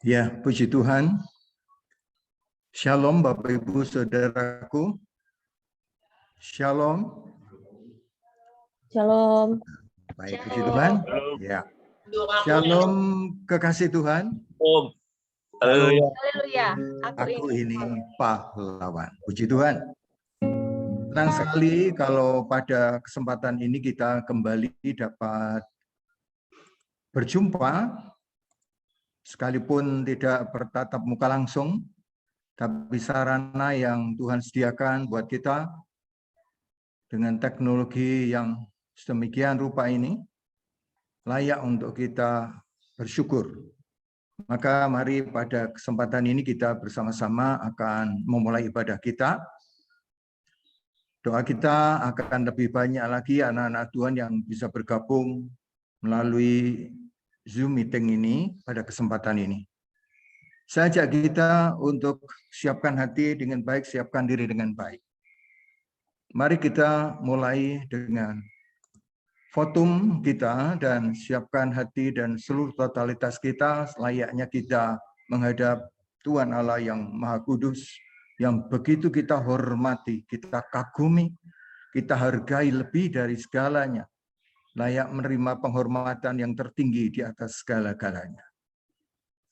Ya, puji Tuhan. Shalom Bapak Ibu Saudaraku. Shalom. Shalom. Baik, puji Tuhan. Ya. Shalom kekasih Tuhan. Haleluya. Aku ini pahlawan. Puji Tuhan. Senang sekali kalau pada kesempatan ini kita kembali dapat berjumpa, sekalipun tidak bertatap muka langsung, tapi sarana yang Tuhan sediakan buat kita dengan teknologi yang sedemikian rupa ini layak untuk kita bersyukur. Maka mari pada kesempatan ini kita bersama-sama akan memulai ibadah kita. Doa kita akan lebih banyak lagi anak-anak Tuhan yang bisa bergabung melalui Zoom meeting ini pada kesempatan ini. Saya ajak kita untuk siapkan hati dengan baik, siapkan diri dengan baik. Mari kita mulai dengan votum kita dan siapkan hati dan seluruh totalitas kita layaknya kita menghadap Tuhan Allah yang Maha Kudus, yang begitu kita hormati, kita kagumi, kita hargai lebih dari segalanya, layak menerima penghormatan yang tertinggi di atas segala-galanya.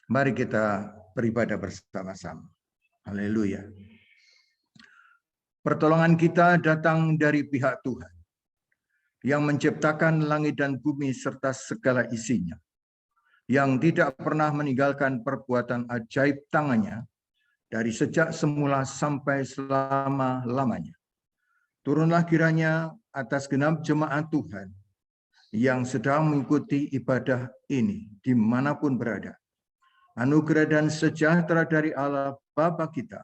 Mari kita beribadah bersama-sama. Haleluya. Pertolongan kita datang dari pihak Tuhan, yang menciptakan langit dan bumi serta segala isinya, yang tidak pernah meninggalkan perbuatan ajaib tangannya dari sejak semula sampai selama-lamanya. Turunlah kiranya atas genap jemaat Tuhan yang sedang mengikuti ibadah ini dimanapun berada. Anugerah dan sejahtera dari Allah Bapa kita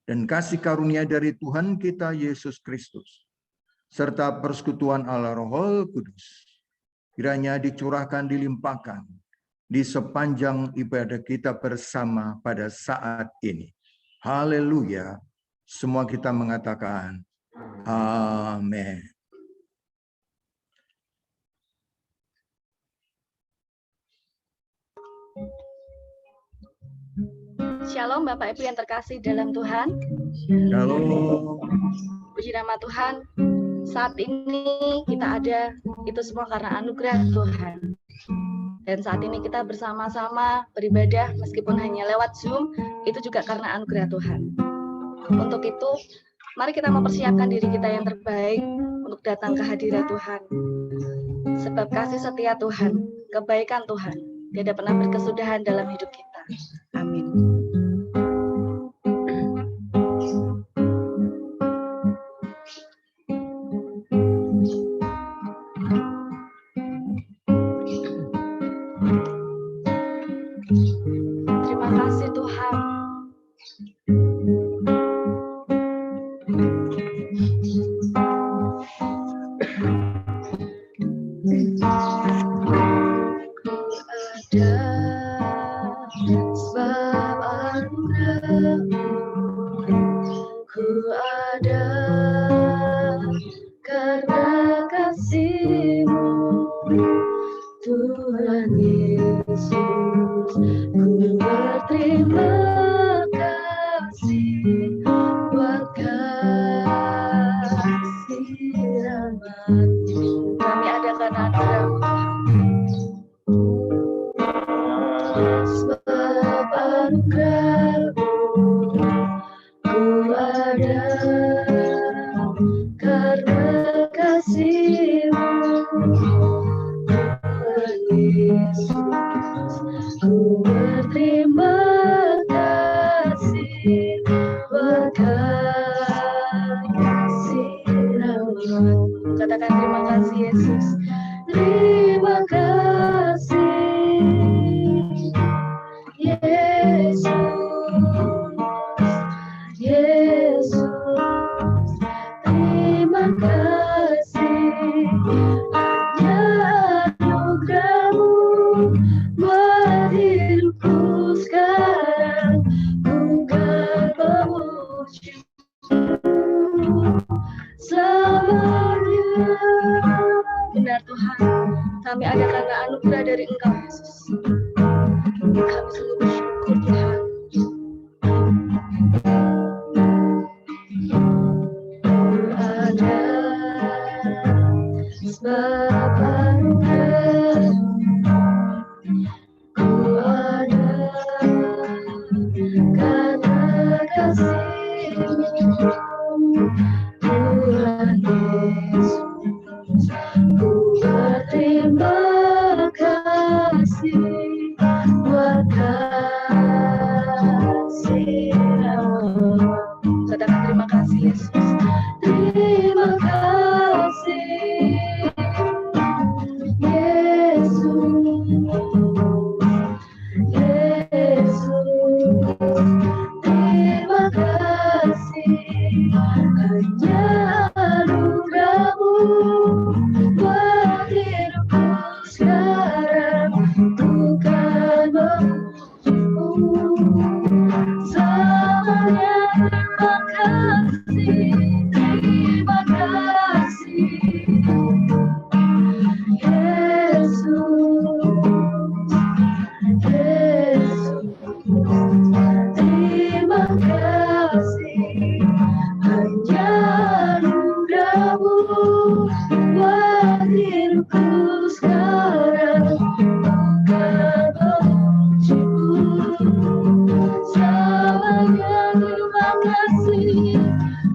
dan kasih karunia dari Tuhan kita Yesus Kristus serta persekutuan Allah Roh Kudus kiranya dicurahkan, dilimpahkan di sepanjang ibadah kita bersama pada saat ini. Haleluya. Semua kita mengatakan amin. Shalom Bapak Ibu yang terkasih dalam Tuhan. Shalom. Puji nama Tuhan. Saat ini kita ada itu semua karena anugerah Tuhan. Dan saat ini kita bersama-sama beribadah meskipun hanya lewat Zoom, itu juga karena anugerah Tuhan. Untuk itu, mari kita mempersiapkan diri kita yang terbaik untuk datang ke hadirat Tuhan. Sebab kasih setia Tuhan, kebaikan Tuhan, tidak pernah berkesudahan dalam hidup kita. Amin. Terima kasih Tuhan. Ku ada karena kasih-Mu, Tuhan Yesus. Ku berterima kasih buat kasih rahmat-Mu. Kami ada karena anugerah-Mu, sebab anugerah-Mu. Ku ada karena kasih-Mu, Tuhan Yesus. Ku berterima kasih buat kasih rahmat-Mu. Katakan terima kasih Yesus. Terima kasih Yesus. Yesus, terima kasih hanya anugerah-Mu buat hidupku sekarang. Ku kan memuji-Mu selamanya. Benar Tuhan, kami ada karena anugerah dari Engkau Yesus. Kami sungguh bersyukur. syukur Tuhan. Ada sebab anugerah, ku ada karena kasih-Mu, Tuhan Yesus. Ku berterima kasih buat kasih-Mu. Katakan terima kasih Yesus. Terima kasih Yesus. Yesus, terima kasih hanya anugerah-Mu buat hidupku sekarang. Bukan memuji-Mu selamanya. Terima kasih, terima kasih Yesus. Yesus, terima kasih hanya anugerah-Mu buat hidupku sekarang. Bukan memuji-Mu selamanya. Terima kasih,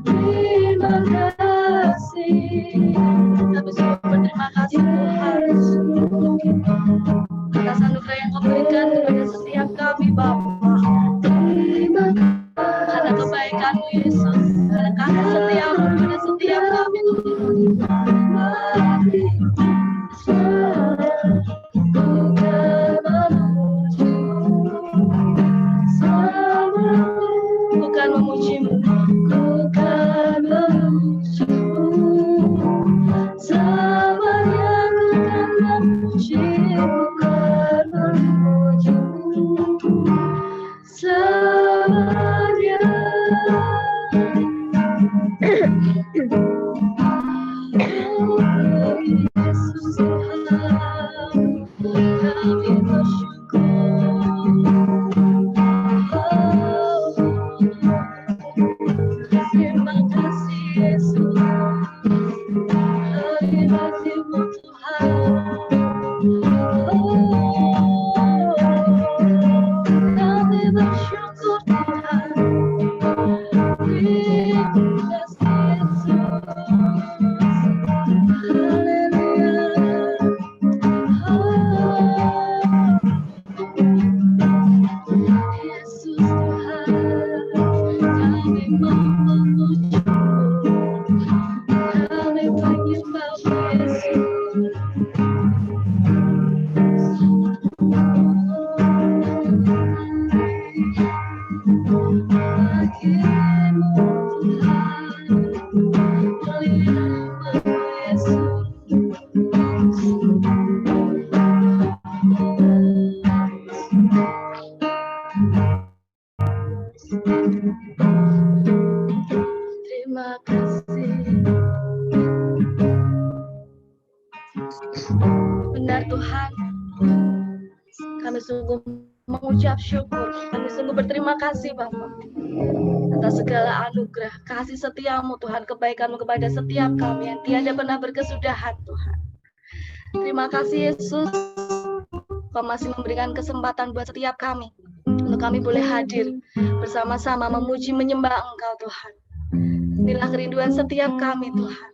terima kasih. Kami semua berterima kasih Tuhan atas anugerah yang Kau berikan kepada setiap kami Bapa. Karena kebaikan-Mu Yesus, karena kasih setia-Mu kepada setiap kami bukan memuji-Mu, bukan memuji-Mu selamanya. Bukan memuji-Mu, bukan memuji-Mu selamanya. Yesus Tuhan, kami bersyukur. Terima kasih Yesus, hadirat-Mu Tuhan. Kami bersyukur Tuhan. Terima kasih Yesus. Yesus Tuhan, kami mau memuji-Mu, kami menyembah-Mu Yesus. Bagi-Mu Tuhan, mulia-Mu Yesus. Terima kasih. Benar Tuhan, kami sungguh mengucap syukur, kami sungguh berterima kasih Bapa atas segala anugerah, kasih setia-Mu Tuhan, kebaikan-Mu kepada setiap kami yang tiada pernah berkesudahan Tuhan. Terima kasih Yesus, Kau masih memberikan kesempatan buat setiap kami untuk kami boleh hadir bersama-sama memuji menyembah Engkau Tuhan. Inilah kerinduan setiap kami Tuhan.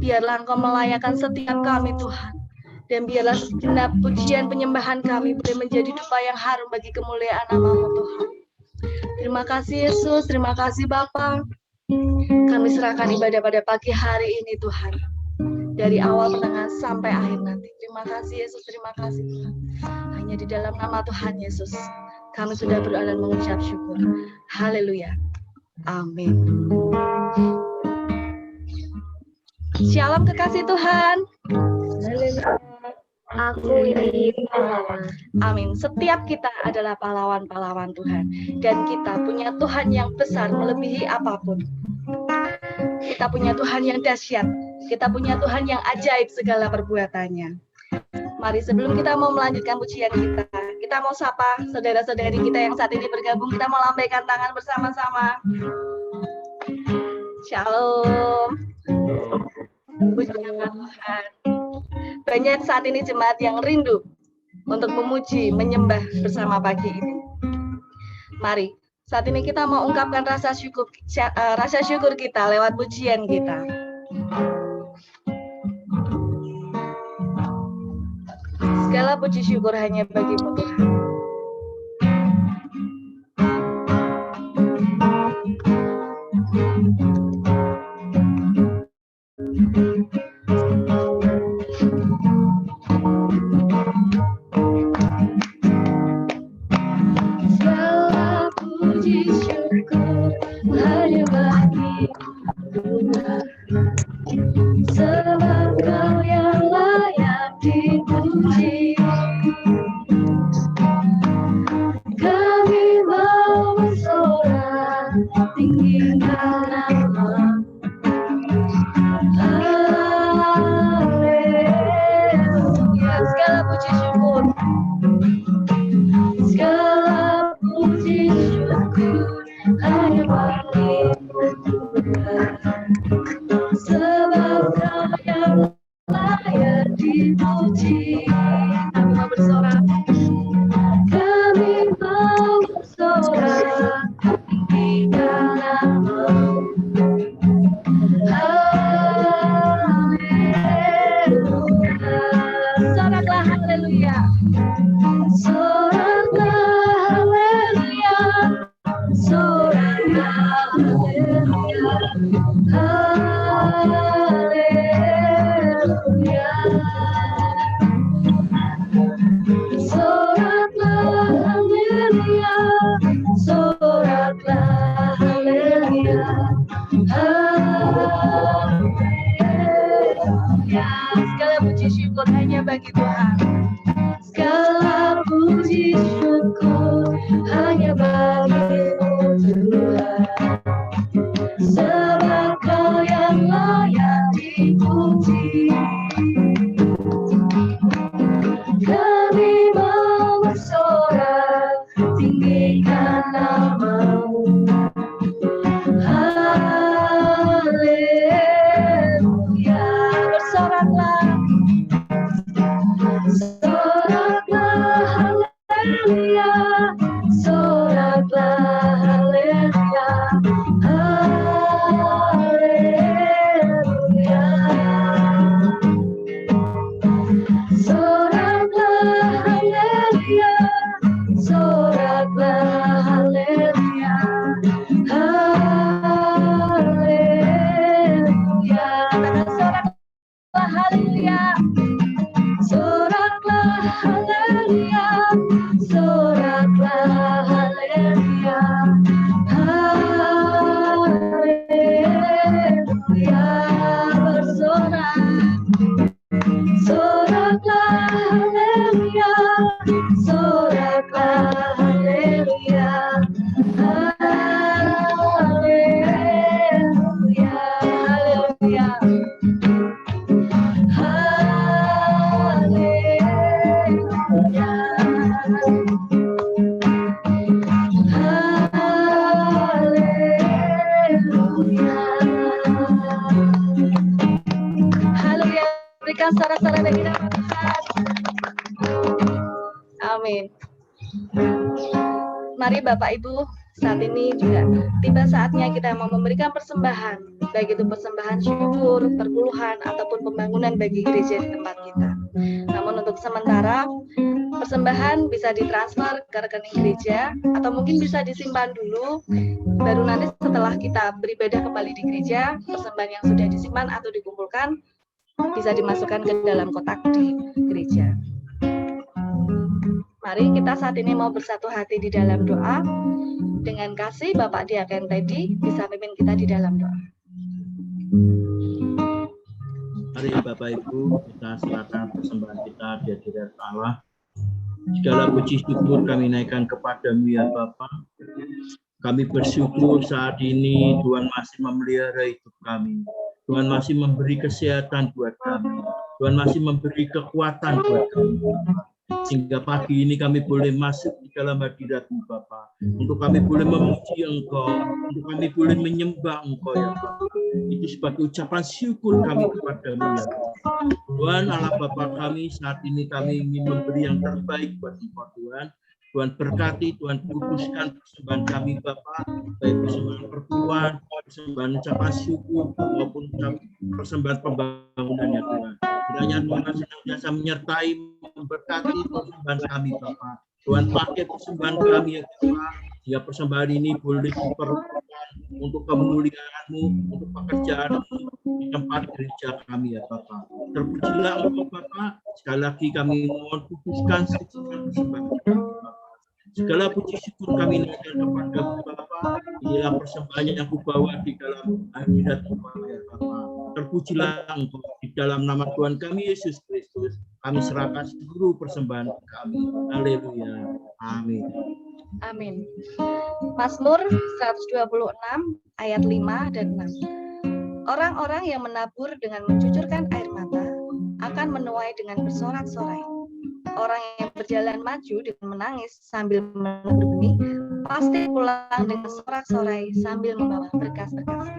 Biarlah Engkau melayakan setiap kami Tuhan. Dan biarlah segenap pujian penyembahan kami boleh menjadi dupa yang harum bagi kemuliaan nama-Mu Tuhan. Terima kasih Yesus, terima kasih Bapa. Kami serahkan ibadah pada pagi hari ini Tuhan. Dari awal, pertengahan, sampai akhir nanti. Terima kasih Yesus, terima kasih Tuhan. Hanya di dalam nama Tuhan Yesus, kami sudah berdoa dan mengucap syukur. Haleluya. Amin. Shalom kekasih Tuhan. Haleluya. Aku ini pahlawan. Amin. Setiap kita adalah pahlawan-pahlawan Tuhan. Dan kita punya Tuhan yang besar melebihi apapun. Kita punya Tuhan yang dahsyat. Kita punya Tuhan yang ajaib segala perbuatannya. Mari sebelum kita mau melanjutkan pujian kita mau sapa saudara-saudari kita yang saat ini bergabung, kita mau lambaikan tangan bersama-sama. Shalom. Puji nama Tuhan. Banyak saat ini jemaat yang rindu untuk memuji, menyembah bersama pagi ini. Mari, saat ini kita mau ungkapkan rasa syukur kita lewat pujian kita. Segala puji syukur hanya bagi-Mu Tuhan. Segala puji syukur hanya bagi-Mu Tuhan. Sebab Kau yang layak dipuji. Kami mau bersorak tinggikan nama. Haleluya. Segala puji syukur. Segala puji syukur hanya bagi-Mu Tuhan. Sebab Kau yang layak dipuji. Kami mau bersorak. Kami mau bersorak tinggikan nama-Mu. Haleluya. Soraklah haleluya. Soraklah haleluya. Soraklah haleluya. Haleluya. Soraklah haleluya. Soraklah haleluya. Haleluya. Segala puji syukur hanya bagi Tuhan. Segala puji syukur hanya bagi-Mu Tuhan. Sebab Kau yang layak dipuji. Kami mau bersorak tinggikan nama-Mu. Haleluya. Bersoraklah. Soraklah haleluya. Soraklah haleluya. Haleluya. Soraklah haleluya. Soraklah haleluya. Haleluya. Katakan soraklah haleluya. Soraklah haleluya. Soraklah haleluya. Haleluya. Bersorak. Soraklah haleluya. Soraklah haleluya. Haleluya. Haleluya. Haleluya. Haleluya. Berikan sorak-sorak bagi nama Tuhan. Amin. Mari Bapak Ibu, saat ini juga tiba saatnya kita mau memberikan persembahan, baik itu persembahan syukur, perpuluhan, ataupun pembangunan bagi gereja di tempat kita. Namun untuk sementara, persembahan bisa ditransfer ke rekening gereja, atau mungkin bisa disimpan dulu, baru nanti setelah kita beribadah kembali di gereja, persembahan yang sudah disimpan atau dikumpulkan, bisa dimasukkan ke dalam kotak di gereja. Mari kita saat ini mau bersatu hati di dalam doa. Dengan kasih Bapak Diaken Teddy bisa pimpin kita di dalam doa. Mari Bapak Ibu, kita serahkan persembahan kita di hadirat Allah. Segala puji syukur kami naikkan kepadamu ya Bapa. Kami bersyukur saat ini Tuhan masih memelihara hidup kami. Tuhan masih memberi kesehatan buat kami. Tuhan masih memberi kekuatan buat kami. Sehingga pagi ini kami boleh masuk di dalam hadirat-Mu Bapa. Untuk kami boleh memuji Engkau, untuk kami boleh menyembah Engkau ya Bapa. Itu sebagai ucapan syukur kami kepada-Mu ya Tuhan Allah Bapa kami. Saat ini kami ingin memberi yang terbaik buat Engkau Tuhan. Tuhan berkati, Tuhan kuduskan persembahan kami Bapa, baik persembahan perpuluhan, persembahan ucapan syukur maupun persembahan pembangunan ya Tuhan. Kiranya Tuhan senantiasa menyertai, memberkati persembahan kami Bapa. Tuhan pakai persembahan kami ya Bapa, sehingga persembahan ini boleh diperlukan untuk kemuliaan-Mu, untuk pekerjaan-Mu di tempat gereja kami ya Bapa. Terpujilah Engkau Bapa. Sekali lagi kami mohon kuduskan persembahan kami Bapa. Segala puji syukur kami naikkan kepada Bapa. Inilah persembahan yang kubawa di dalam hadirat Tuhan ya Bapa. Terpujilah Engkau di dalam nama Tuhan kami Yesus Kristus. Kami serahkan seluruh persembahan kami. Haleluya. Amin. Amin. Mazmur 126 ayat 5 dan 6. Orang-orang yang menabur dengan mencucurkan air mata akan menuai dengan bersorak-sorai. Orang yang berjalan maju dengan menangis sambil menabur benih pasti pulang dengan sorak-sorai sambil membawa berkas-berkas.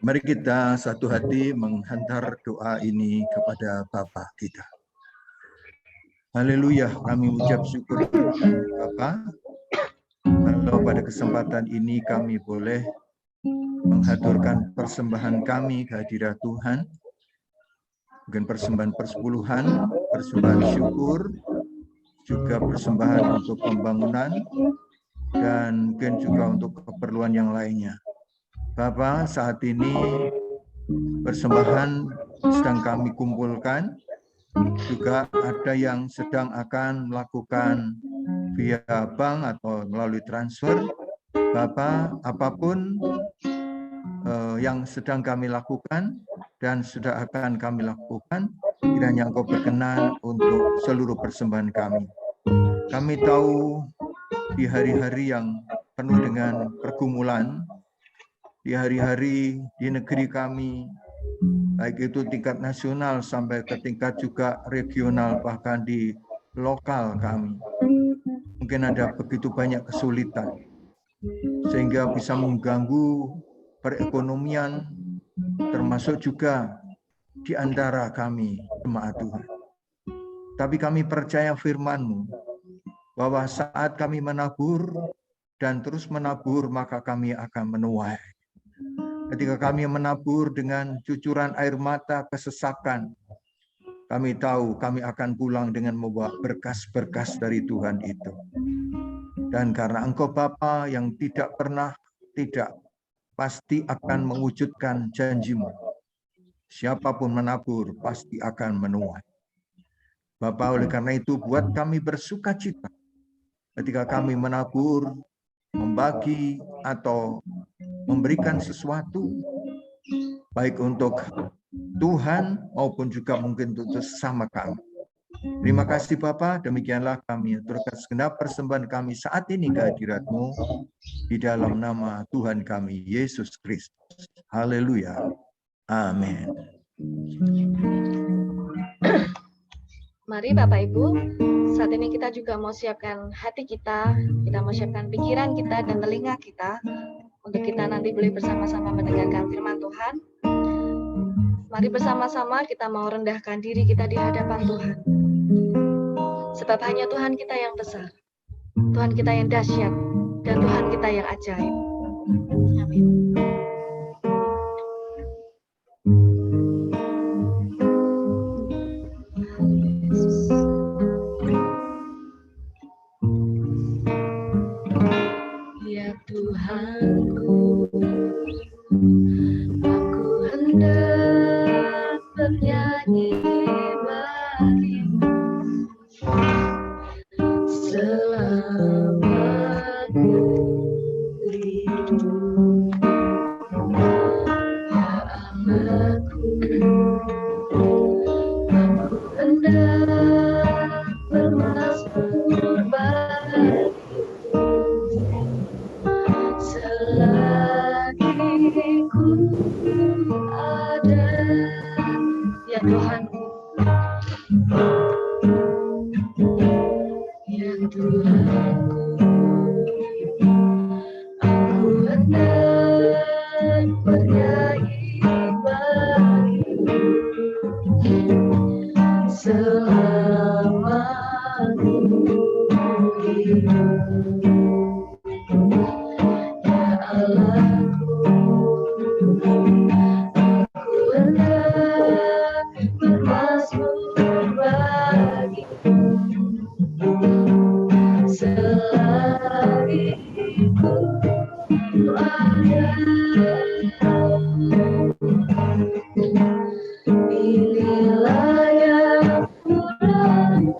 Mari kita satu hati menghantar doa ini kepada Bapa kita. Haleluya, kami ucap syukur Bapa. Kalau pada kesempatan ini kami boleh menghaturkan persembahan kami ke hadirat Tuhan. Mungkin persembahan persepuluhan, persembahan syukur, juga persembahan untuk pembangunan, dan mungkin juga untuk keperluan yang lainnya. Bapak, saat ini persembahan sedang kami kumpulkan, juga ada yang sedang akan melakukan via bank atau melalui transfer. Bapak, apapun yang sedang kami lakukan dan sudah akan kami lakukan, kiranya Engkau berkenan untuk seluruh persembahan kami. Kami tahu di hari-hari yang penuh dengan pergumulan, di hari-hari di negeri kami, baik itu tingkat nasional sampai ke tingkat juga regional, bahkan di lokal kami. Mungkin ada begitu banyak kesulitan, sehingga bisa mengganggu perekonomian, termasuk juga di antara kami, jemaat Tuhan. Tapi kami percaya firman-Mu, bahwa saat kami menabur dan terus menabur, maka kami akan menuai. Ketika kami menabur dengan cucuran air mata kesesakan, kami tahu kami akan pulang dengan membawa berkas-berkas dari Tuhan itu. Dan karena Engkau Bapa yang tidak pernah tidak, pasti akan mewujudkan janji-Mu. Siapapun menabur pasti akan menuai. Bapa, oleh karena itu buat kami bersuka cita ketika kami menabur, membagi atau memberikan sesuatu, baik untuk Tuhan maupun juga mungkin untuk sesama kami. Terima kasih Bapa, demikianlah kami aturkan segenap persembahan kami saat ini ke hadirat-Mu di dalam nama Tuhan kami Yesus Kristus. Haleluya. Amin. Mari Bapak Ibu, saat ini kita juga mau siapkan hati kita mau siapkan pikiran kita dan telinga kita, untuk kita nanti boleh bersama-sama mendengarkan firman Tuhan. Mari bersama-sama kita mau rendahkan diri kita di hadapan Tuhan. Sebab hanya Tuhan kita yang besar, Tuhan kita yang dahsyat, dan Tuhan kita yang ajaib. Amin. Ya Tuhanku, aku hendak bernyanyi bagimu selama aku hidup. Ya Allahku, aku hendak bermazmur bagimu selagi ku ada. Ya Tuhanku, ya Tuhanku, aku hendak bernyanyi bagimu selama aku hidup. Ya Allahku, aku hendak bermazmur bagimu selagi ku ada. Inilah yang ku lakukan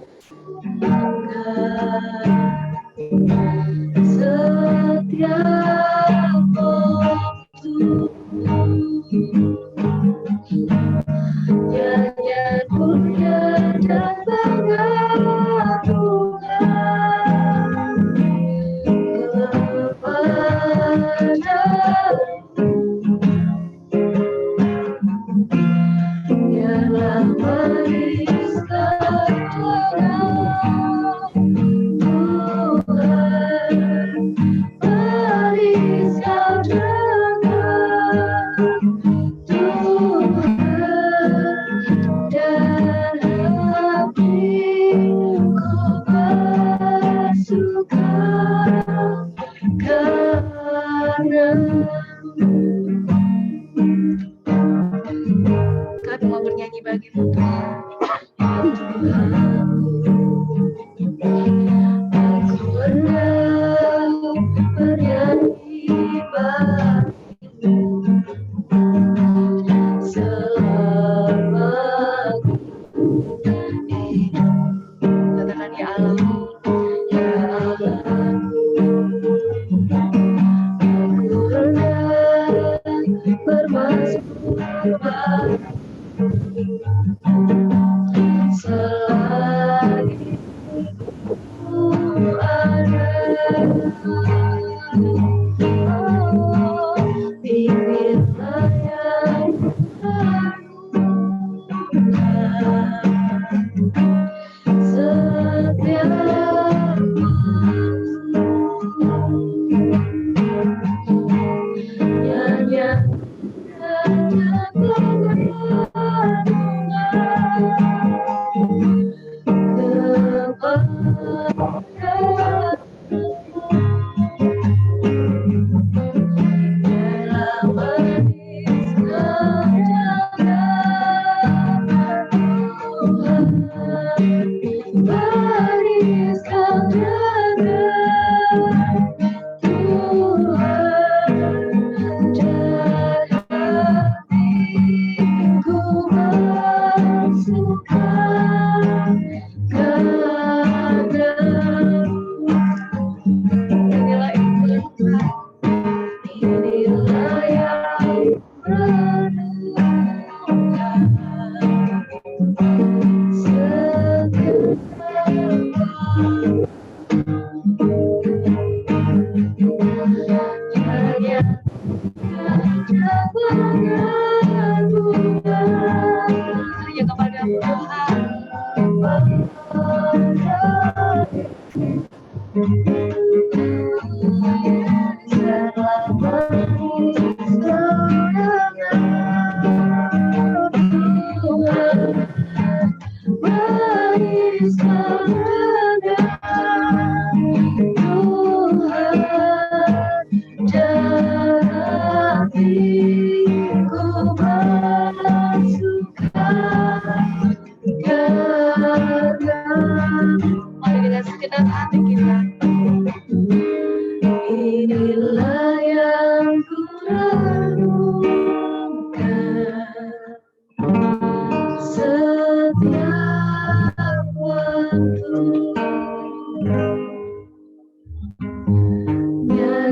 setiap waktu. Nyanyian puja dan pengagungan kepadamu. Biarlah meniskan tangan Tuhan,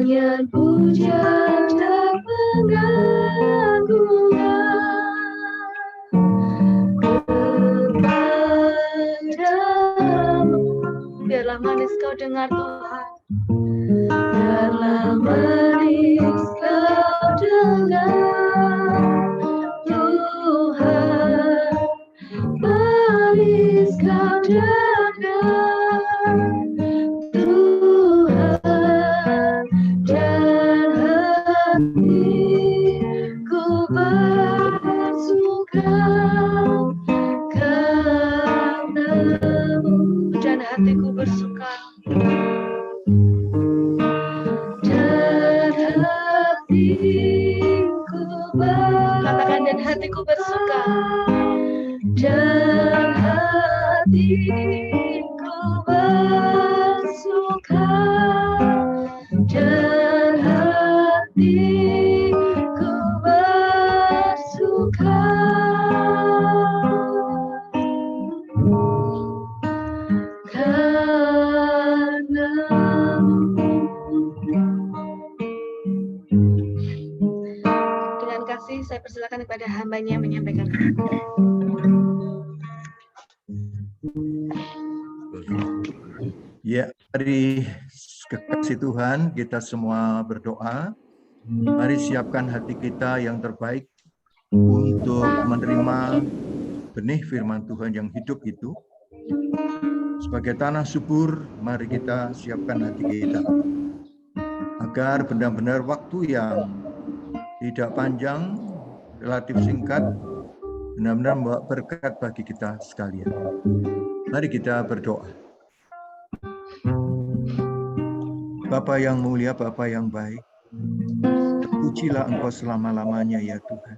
nyanyian pujian dan pengagungan kepadamu. Biarlah manis kau dengar Tuhan. Biarlah manis kau dengar Tuhan, manis kau dengar Tuhan, dan hatiku bersuka karenamu, Dan hatiku bersuka. dan hatiku Katakan, dan hatiku bersuka. dan hatiku bersuka, dan hatiku bersuka Dengan kasih saya persilakan kepada hambanya menyampaikan. Ya, mari kekasih Tuhan, kita semua berdoa. Mari siapkan hati kita yang terbaik untuk menerima benih firman Tuhan yang hidup itu. Sebagai tanah subur, mari kita siapkan hati kita. Agar benar-benar waktu yang tidak panjang, relatif singkat, benar-benar membawa berkat bagi kita sekalian. Mari kita berdoa. Bapa yang mulia, Bapa yang baik, pujilah Engkau selama-lamanya ya Tuhan.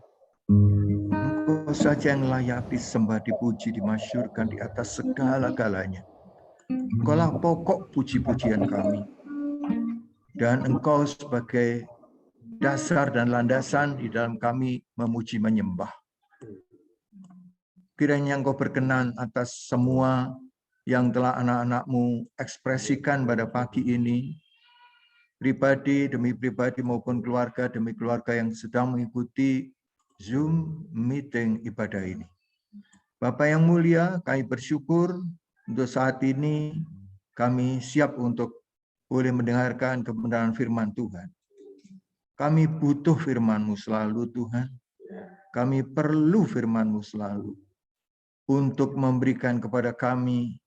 Engkau saja yang layak disembah, dipuji, dimasyurkan di atas segala-galanya. Engkaulah pokok puji-pujian kami. Dan Engkau sebagai dasar dan landasan di dalam kami memuji menyembah. Kiranya Engkau berkenan atas semua yang telah anak-anak-Mu ekspresikan pada pagi ini, pribadi demi pribadi maupun keluarga demi keluarga yang sedang mengikuti Zoom meeting ibadah ini. Bapa yang mulia, kami bersyukur untuk saat ini kami siap untuk boleh mendengarkan kebenaran firman Tuhan. Kami butuh firman-Mu selalu Tuhan. Kami perlu firman-Mu selalu untuk memberikan kepada kami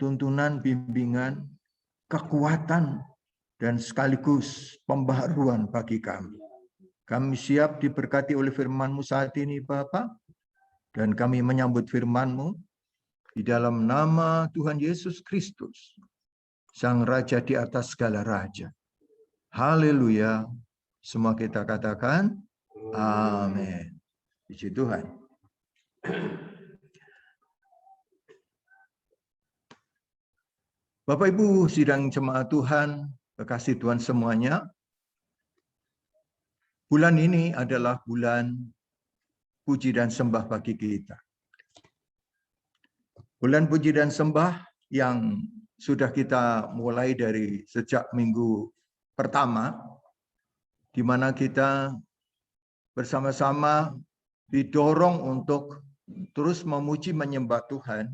tuntunan, bimbingan, kekuatan, dan sekaligus pembaharuan bagi kami. Kami siap diberkati oleh firman-Mu saat ini, Bapa, dan kami menyambut firman-Mu di dalam nama Tuhan Yesus Kristus, Sang Raja di atas segala raja. Haleluya. Semua kita katakan, amin. Puji Tuhan. Bapak Ibu sidang jemaat Tuhan, kekasih Tuhan semuanya, bulan ini adalah bulan puji dan sembah bagi kita. Bulan puji dan sembah yang sudah kita mulai dari sejak minggu pertama, di mana kita bersama-sama didorong untuk terus memuji menyembah Tuhan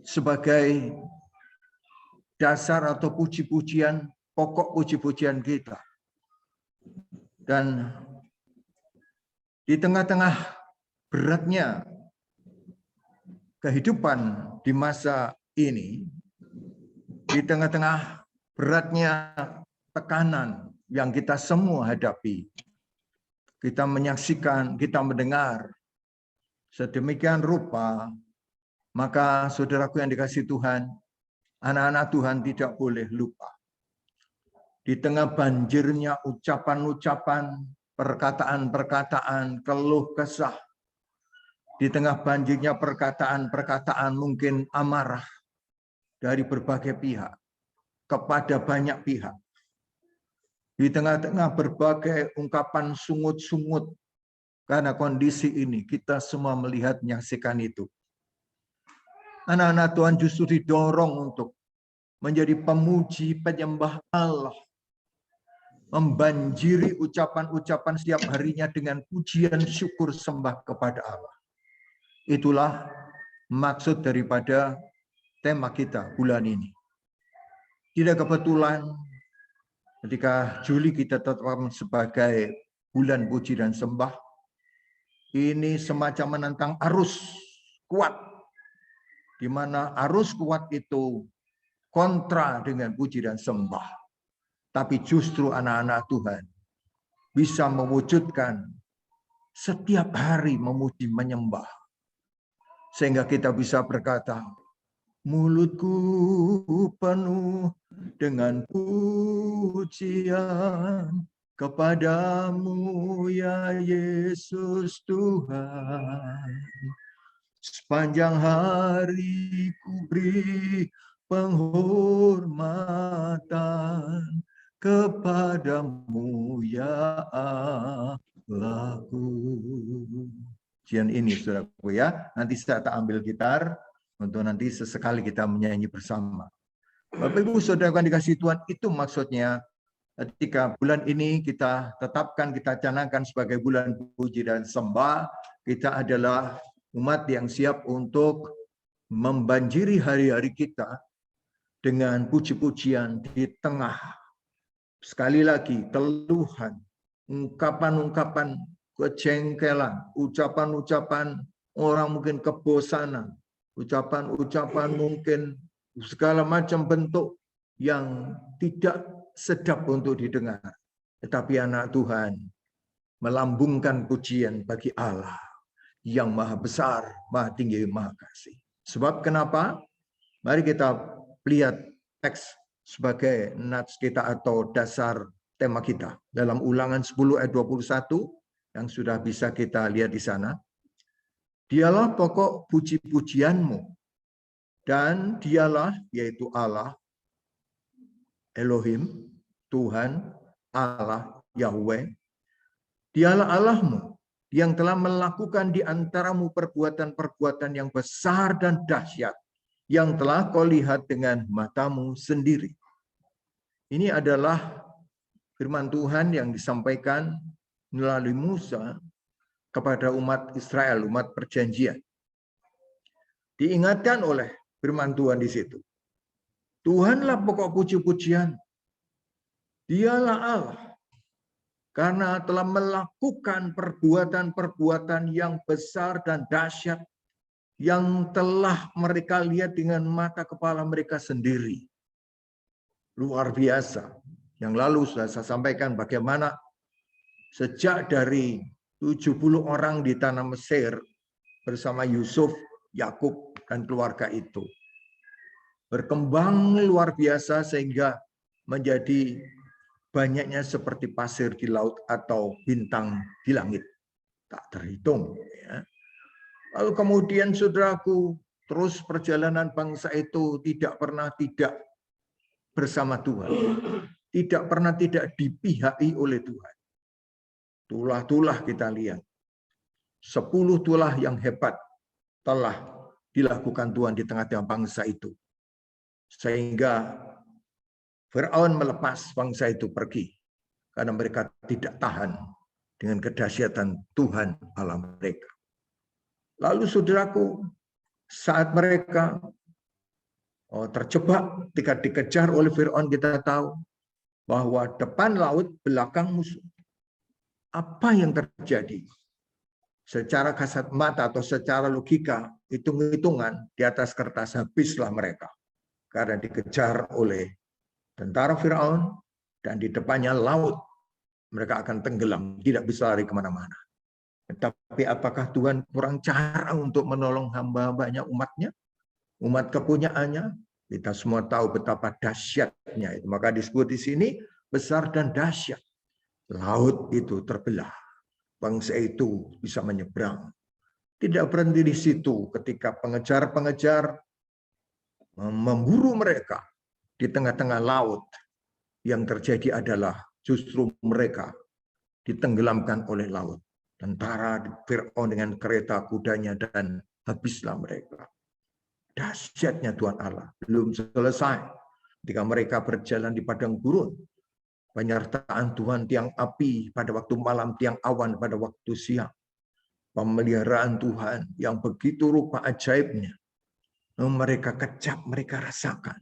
sebagai dasar atau puji-pujian, pokok puji-pujian kita. Dan di tengah-tengah beratnya kehidupan di masa ini, di tengah-tengah beratnya tekanan yang kita semua hadapi, kita menyaksikan, kita mendengar sedemikian rupa, maka saudaraku yang dikasihi Tuhan, anak-anak Tuhan tidak boleh lupa. Di tengah banjirnya ucapan-ucapan, perkataan-perkataan, keluh kesah, di tengah banjirnya perkataan-perkataan mungkin amarah dari berbagai pihak kepada banyak pihak. Di tengah-tengah berbagai ungkapan sungut-sungut karena kondisi ini, kita semua melihat, menyaksikan itu. Anak-anak Tuhan justru didorong untuk menjadi pemuji, penyembah Allah membanjiri ucapan-ucapan setiap harinya dengan pujian syukur sembah kepada Allah. Itulah maksud daripada tema kita bulan ini. Tidak kebetulan ketika Juli kita tetapkan sebagai bulan puji dan sembah. Ini semacam menentang arus kuat, di mana arus kuat itu kontra dengan puji dan sembah. Tapi justru anak-anak Tuhan bisa mewujudkan setiap hari memuji menyembah. Sehingga kita bisa berkata, mulutku penuh dengan pujian kepadamu ya Yesus Tuhan. Sepanjang hari ku beri penghormatan kepadamu ya Allahku. Ujian ini saudaraku ya, nanti saya tak ambil gitar untuk nanti sesekali kita menyanyi bersama. Bapak Ibu saudara yang dikasihi Tuhan, itu maksudnya ketika bulan ini kita tetapkan, kita canangkan sebagai bulan puji dan sembah, kita adalah umat yang siap untuk membanjiri hari-hari kita dengan puji-pujian di tengah, sekali lagi, keluhan, ungkapan-ungkapan kejengkelan, ucapan-ucapan orang mungkin kebosanan, ucapan-ucapan mungkin segala macam bentuk yang tidak sedap untuk didengar. Tetapi anak Tuhan melambungkan pujian bagi Allah yang maha besar, maha tinggi, maha kasih. Sebab kenapa? Mari kita lihat teks sebagai nats kita atau dasar tema kita. Dalam Ulangan 10 ayat 21 yang sudah bisa kita lihat di sana. Dialah pokok puji-pujianmu, dan dialah, yaitu Allah, Elohim, Tuhan, Allah, Yahweh. Dialah Allahmu yang telah melakukan di antaramu perbuatan-perbuatan yang besar dan dahsyat, yang telah kau lihat dengan matamu sendiri. Ini adalah firman Tuhan yang disampaikan melalui Musa kepada umat Israel, umat perjanjian. Diingatkan oleh firman Tuhan di situ. Tuhanlah pokok puji-pujian. Dialah Allah. Karena telah melakukan perbuatan-perbuatan yang besar dan dahsyat yang telah mereka lihat dengan mata kepala mereka sendiri. Luar biasa. Yang lalu sudah saya sampaikan bagaimana sejak dari 70 orang di tanah Mesir bersama Yusuf, Yakub, dan keluarga itu berkembang luar biasa sehingga menjadi banyaknya seperti pasir di laut atau bintang di langit. Tak terhitung. Ya. Lalu kemudian saudaraku, terus perjalanan bangsa itu tidak pernah tidak bersama Tuhan. Tidak pernah tidak dipihaki oleh Tuhan. Tulah-tulah kita lihat. 10 tulah yang hebat telah dilakukan Tuhan di tengah-tengah bangsa itu. Sehingga Firaun melepas bangsa itu pergi. Karena mereka tidak tahan dengan kedahsyatan Tuhan Allah mereka. Lalu saudaraku, saat mereka terjebak ketika dikejar oleh Firaun, kita tahu bahwa depan laut, belakang musuh. Apa yang terjadi? Secara kasat mata atau secara logika, hitung-hitungan di atas kertas, habislah mereka. Karena dikejar oleh tentara Firaun, dan di depannya laut. Mereka akan tenggelam, tidak bisa lari kemana-mana. Tetapi apakah Tuhan kurang cara untuk menolong hamba-hambanya, umatnya? Umat kepunyaannya? Kita semua tahu betapa dahsyatnya itu. Maka disebut di sini besar dan dahsyat. Laut itu terbelah. Bangsa itu bisa menyeberang. Tidak berhenti di situ ketika pengejar-pengejar memburu mereka di tengah-tengah laut. Yang terjadi adalah justru mereka ditenggelamkan oleh laut. Tentara Firaun dengan kereta kudanya dan habislah mereka. Dahsyatnya Tuhan Allah belum selesai. Ketika mereka berjalan di padang gurun, Penyertaan Tuhan tiang api pada waktu malam, tiang awan pada waktu siang. Pemeliharaan Tuhan yang begitu rupa ajaibnya. Mereka kecap, mereka rasakan.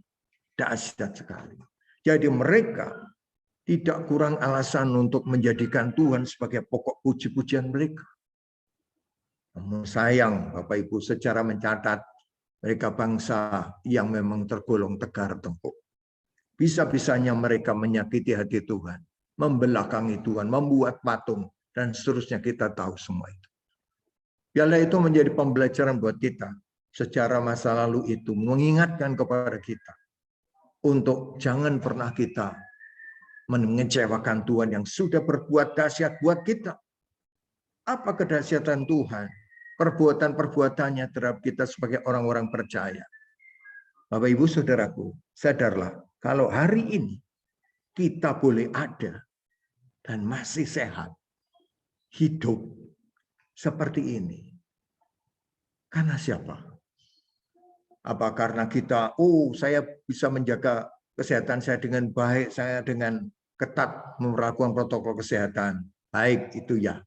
Dahsyat sekali. Jadi mereka tidak kurang alasan untuk menjadikan Tuhan sebagai pokok puji-pujian mereka. Namun sayang Bapak Ibu, secara mencatat mereka bangsa yang memang tergolong tegar tengkuk. Bisa-bisanya mereka menyakiti hati Tuhan, membelakangi Tuhan, membuat patung, dan seterusnya. Kita tahu semua itu. Biarlah itu menjadi pembelajaran buat kita. Secara masa lalu itu mengingatkan kepada kita untuk jangan pernah kita mengecewakan Tuhan yang sudah berbuat dahsyat buat kita. Apa kedahsyatan Tuhan? Perbuatan-perbuatannya terhadap kita sebagai orang-orang percaya. Bapak Ibu Saudaraku, sadarlah kalau hari ini kita boleh ada dan masih sehat, hidup seperti ini. Karena siapa? Apa karena kita, saya bisa menjaga kesehatan saya dengan baik, saya dengan ketat memperlakukan protokol kesehatan. Baik, itu ya.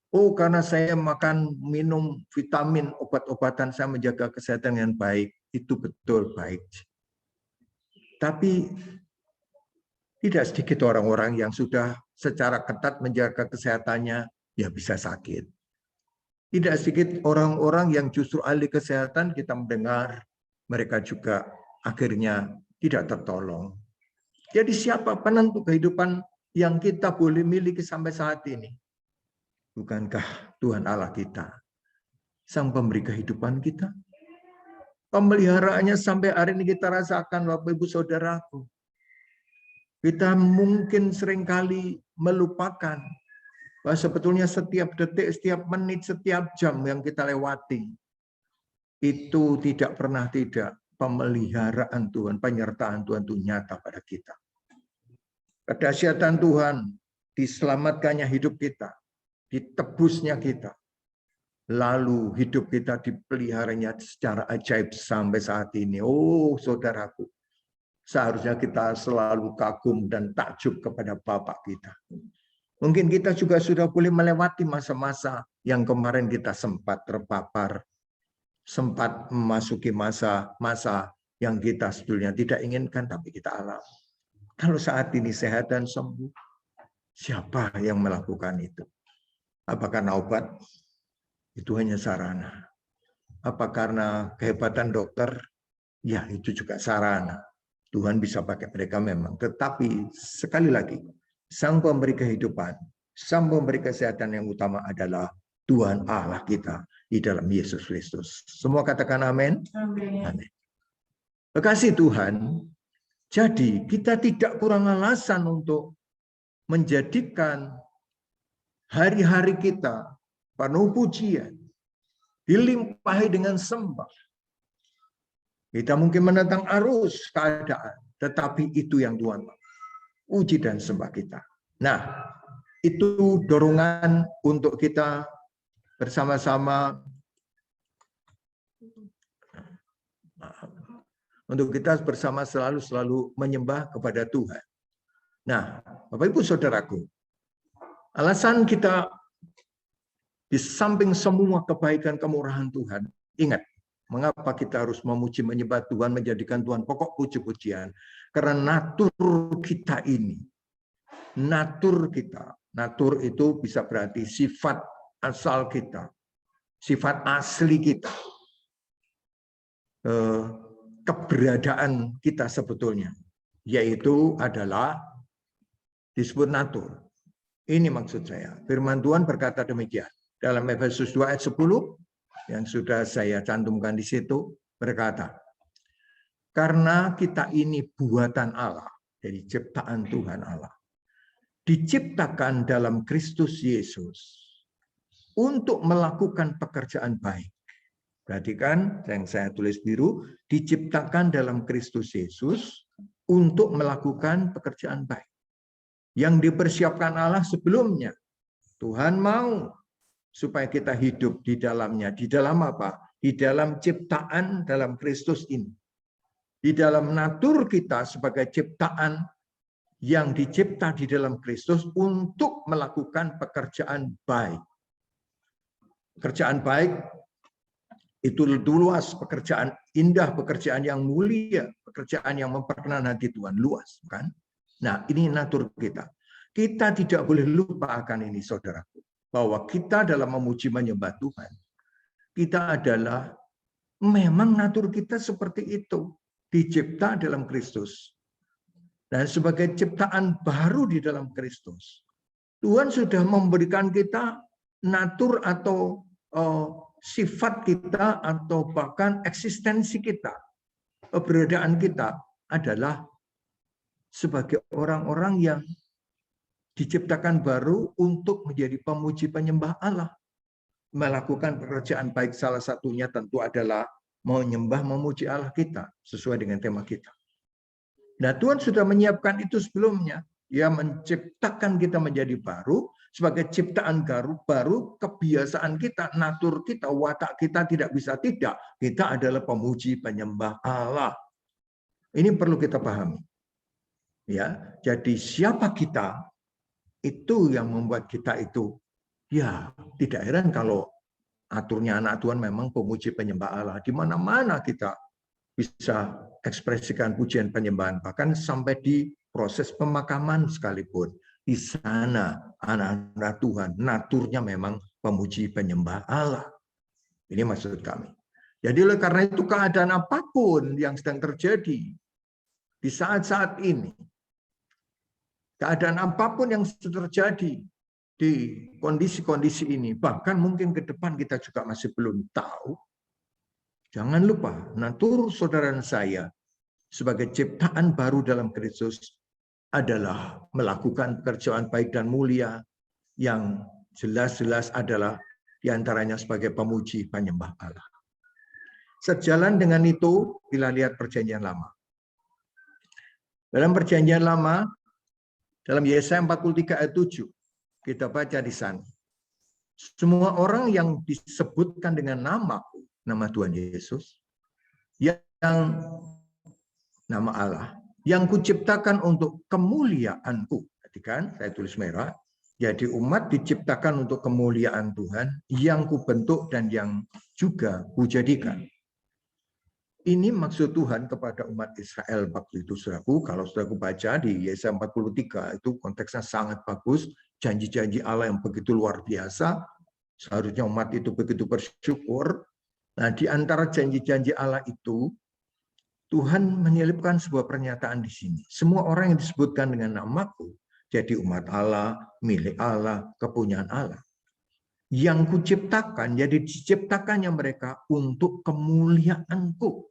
Karena saya makan, minum vitamin, obat-obatan, saya menjaga kesehatan dengan baik. Itu betul baik. Tapi tidak sedikit orang-orang yang sudah secara ketat menjaga kesehatannya, ya bisa sakit. Tidak sedikit orang-orang yang justru ahli kesehatan, kita mendengar mereka juga akhirnya tidak tertolong. Jadi siapa penentu kehidupan yang kita boleh miliki sampai saat ini? Bukankah Tuhan Allah kita, Sang Pemberi kehidupan kita? Pemeliharaannya sampai hari ini kita rasakan, Bapak Ibu Saudaraku. Kita mungkin seringkali melupakan bahwa sebetulnya setiap detik, setiap menit, setiap jam yang kita lewati, itu tidak pernah tidak pemeliharaan Tuhan, penyertaan Tuhan itu nyata pada kita. Kedahsyatan Tuhan, diselamatkannya hidup kita, ditebusnya kita, lalu hidup kita dipeliharanya secara ajaib sampai saat ini. Saudaraku, seharusnya kita selalu kagum dan takjub kepada Bapa kita. Mungkin kita juga sudah boleh melewati masa-masa yang kemarin kita sempat terpapar, sempat memasuki masa-masa yang kita sebetulnya tidak inginkan, tapi kita alami. Kalau saat ini sehat dan sembuh, siapa yang melakukan itu? Apa karena obat? Itu hanya sarana. Apa karena kehebatan dokter? Ya, itu juga sarana. Tuhan bisa pakai mereka memang. Tetapi sekali lagi, Sang Pemberi kehidupan, Sang Pemberi kesehatan yang utama adalah Tuhan Allah kita di dalam Yesus Kristus. Semua katakan amin. Amin. Kekasih Tuhan, jadi kita tidak kurang alasan untuk menjadikan hari-hari kita penuh pujian, dilimpahi dengan sembah. Kita mungkin menentang arus keadaan, tetapi itu yang Tuhan mau. Puji dan sembah kita. Nah, itu dorongan untuk kita bersama-sama, untuk kita bersama selalu menyembah kepada Tuhan. Nah, Bapak Ibu Saudaraku, alasan kita di samping semua kebaikan kemurahan Tuhan, ingat, mengapa kita harus memuji menyembah Tuhan, menjadikan Tuhan pokok puji-pujian? Karena natur kita ini, natur itu bisa berarti sifat asal kita, sifat asli kita, keberadaan kita sebetulnya, yaitu adalah disebut natur. Ini maksud saya. Firman Tuhan berkata demikian. Dalam Efesus 2 ayat 10, yang sudah saya cantumkan di situ, berkata, karena kita ini buatan Allah, jadi ciptaan Tuhan Allah, diciptakan dalam Kristus Yesus untuk melakukan pekerjaan baik. Perhatikan yang saya tulis biru, diciptakan dalam Kristus Yesus untuk melakukan pekerjaan baik. Yang dipersiapkan Allah sebelumnya. Tuhan mau supaya kita hidup di dalamnya. Di dalam apa? Di dalam ciptaan dalam Kristus ini. Di dalam natur kita sebagai ciptaan yang dicipta di dalam Kristus untuk melakukan pekerjaan baik. Pekerjaan baik itu luas, pekerjaan indah, pekerjaan yang mulia, pekerjaan yang memperkenan hati Tuhan, luas, kan? Nah, ini natur kita. Kita tidak boleh lupa akan ini, saudaraku, bahwa kita dalam memuji menyembah Tuhan, kita adalah memang natur kita seperti itu, dicipta dalam Kristus. Dan sebagai ciptaan baru di dalam Kristus, Tuhan sudah memberikan kita natur atau sifat kita atau bahkan eksistensi kita, keberadaan kita adalah sebagai orang-orang yang diciptakan baru untuk menjadi pemuji penyembah Allah. Melakukan pekerjaan baik, salah satunya tentu adalah menyembah memuji Allah kita sesuai dengan tema kita. Nah, Tuhan sudah menyiapkan itu sebelumnya. Dia menciptakan kita menjadi baru sebagai ciptaan baru, kebiasaan kita, natur kita, watak kita tidak bisa tidak. Kita adalah pemuji penyembah Allah. Ini perlu kita pahami. Ya, jadi siapa kita itu yang membuat kita itu, ya tidak heran kalau aturnya anak Tuhan memang pemuji penyembah Allah. Di mana-mana kita bisa ekspresikan pujian penyembahan, bahkan sampai di proses pemakaman sekalipun. Di sana anak-anak Tuhan naturnya memang pemuji penyembah Allah. Ini maksud kami. Jadi oleh karena itu keadaan apapun yang sedang terjadi di saat-saat ini, keadaan apapun yang terjadi di kondisi-kondisi ini, bahkan mungkin ke depan kita juga masih belum tahu, jangan lupa, natur saudara dan saya sebagai ciptaan baru dalam Kristus adalah melakukan pekerjaan baik dan mulia yang jelas-jelas adalah diantaranya sebagai pemuji penyembah Allah. Sejalan dengan itu, bila lihat perjanjian lama. Dalam perjanjian lama, dalam Yesaya 43 ayat 7, kita baca di sana. Semua orang yang disebutkan dengan namaku, nama Tuhan Yesus, yang nama Allah, yang kuciptakan untuk kemuliaanku. Perhatikan, saya tulis merah. Jadi umat diciptakan untuk kemuliaan Tuhan, yang kubentuk dan yang juga kujadikan. Ini maksud Tuhan kepada umat Israel waktu itu, saudaraku. Kalau saudaraku baca di Yesaya 43, itu konteksnya sangat bagus. Janji-janji Allah yang begitu luar biasa. Seharusnya umat itu begitu bersyukur. Nah, di antara janji-janji Allah itu, Tuhan menyelipkan sebuah pernyataan di sini. Semua orang yang disebutkan dengan namaku, jadi umat Allah, milik Allah, kepunyaan Allah. Yang kuciptakan, jadi diciptakannya mereka untuk kemuliaanku.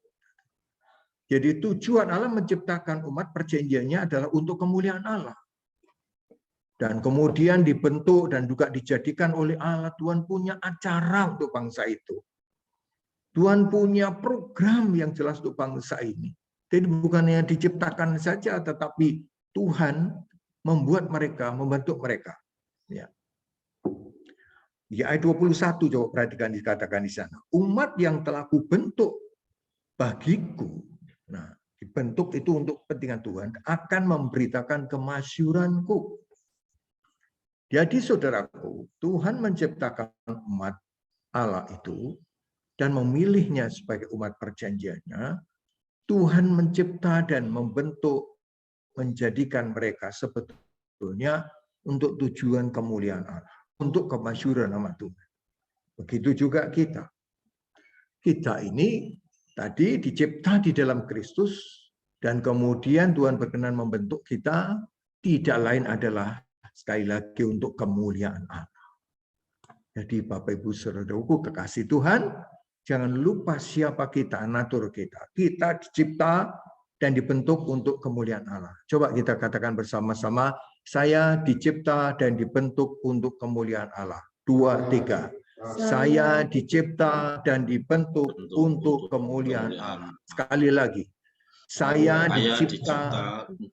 Jadi tujuan Allah menciptakan umat, perjanjiannya adalah untuk kemuliaan Allah. Dan kemudian dibentuk dan juga dijadikan oleh Allah. Tuhan punya acara untuk bangsa itu. Tuhan punya program yang jelas untuk bangsa ini. Jadi bukannya diciptakan saja, tetapi Tuhan membuat mereka, membentuk mereka. Ya. Di ayat 21 coba perhatikan dikatakan di sana. Umat yang telah kubentuk bagiku. Nah, dibentuk itu untuk kepentingan Tuhan, akan memberitakan kemasyuranku. Jadi saudaraku, Tuhan menciptakan umat Allah itu dan memilihnya sebagai umat perjanjiannya. Tuhan mencipta dan membentuk, menjadikan mereka sebetulnya untuk tujuan kemuliaan Allah, untuk kemasyhuran nama Tuhan. Begitu juga kita. Kita ini tadi dicipta di dalam Kristus, dan kemudian Tuhan berkenan membentuk kita, tidak lain adalah sekali lagi untuk kemuliaan Allah. Jadi Bapak Ibu Saudaraku kekasih Tuhan, jangan lupa siapa kita, natur kita. Kita dicipta dan dibentuk untuk kemuliaan Allah. Coba kita katakan bersama-sama, saya dicipta dan dibentuk untuk kemuliaan Allah. 2, 3. Saya dicipta dan dibentuk untuk kemuliaan Allah. Sekali lagi. Saya dicipta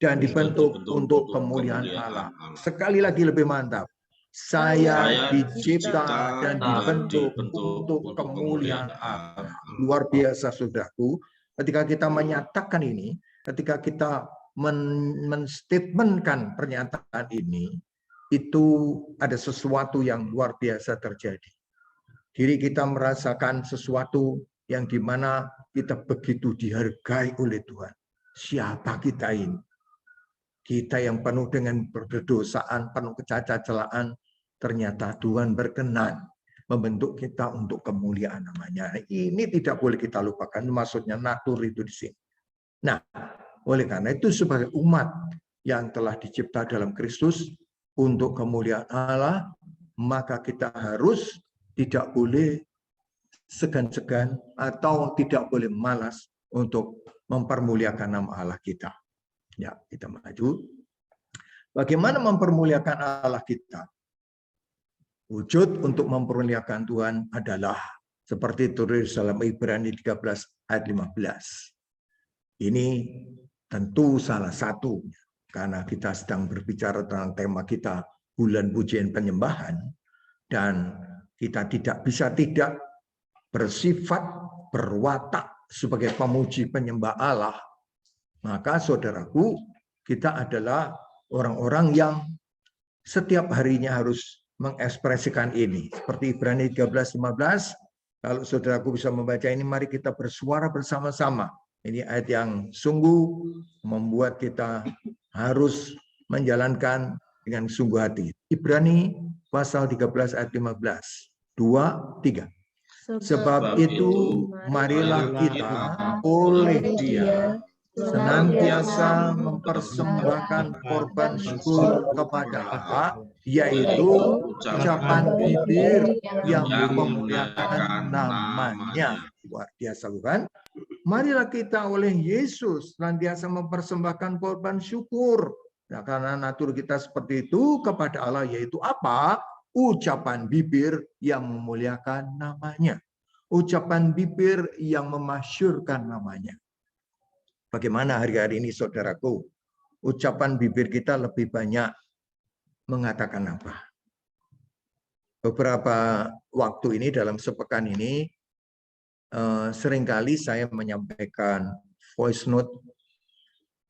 dan dibentuk untuk kemuliaan Allah. Sekali lagi lebih mantap. Saya dicipta dan dibentuk untuk kemuliaan Allah. Luar biasa, saudaraku. Ketika kita menyatakan ini, ketika kita menstatementkan pernyataan ini, itu ada sesuatu yang luar biasa terjadi. Diri kita merasakan sesuatu yang dimana kita begitu dihargai oleh Tuhan. Siapa kita ini? Kita yang penuh dengan berdosaan, penuh kecacatan, ternyata Tuhan berkenan membentuk kita untuk kemuliaan namanya. Ini tidak boleh kita lupakan, maksudnya natur itu di sini. Nah, oleh karena itu sebagai umat yang telah dicipta dalam Kristus untuk kemuliaan Allah, maka kita harus tidak boleh segan-segan atau tidak boleh malas untuk mempermuliakan nama Allah kita. Ya, kita maju. Bagaimana mempermuliakan Allah kita? Wujud untuk mempermuliakan Tuhan adalah seperti tulis dalam Ibrani 13 ayat 15. Ini tentu salah satu, karena kita sedang berbicara tentang tema kita bulan pujian penyembahan, dan kita tidak bisa tidak bersifat berwatak sebagai pemuji penyembah Allah. Maka saudaraku, kita adalah orang-orang yang setiap harinya harus mengekspresikan ini. Seperti Ibrani 13:15, kalau saudaraku bisa membaca ini, mari kita bersuara bersama-sama. Ini ayat yang sungguh membuat kita harus menjalankan dengan sungguh hati. Ibrani pasal 13 ayat 15. 2, 3. Sebab itu marilah kita oleh Dia senantiasa mempersembahkan korban syukur kepada Allah, yaitu ucapan bibir yang memuliakan namanya. Luar biasa, bukan? Marilah kita oleh Yesus senantiasa mempersembahkan korban syukur. Nah, karena natur kita seperti itu kepada Allah, yaitu apa? Ucapan bibir yang memuliakan namanya. Ucapan bibir yang memasyurkan namanya. Bagaimana hari-hari ini saudaraku? Ucapan bibir kita lebih banyak mengatakan apa? Beberapa waktu ini dalam sepekan ini seringkali saya menyampaikan voice note,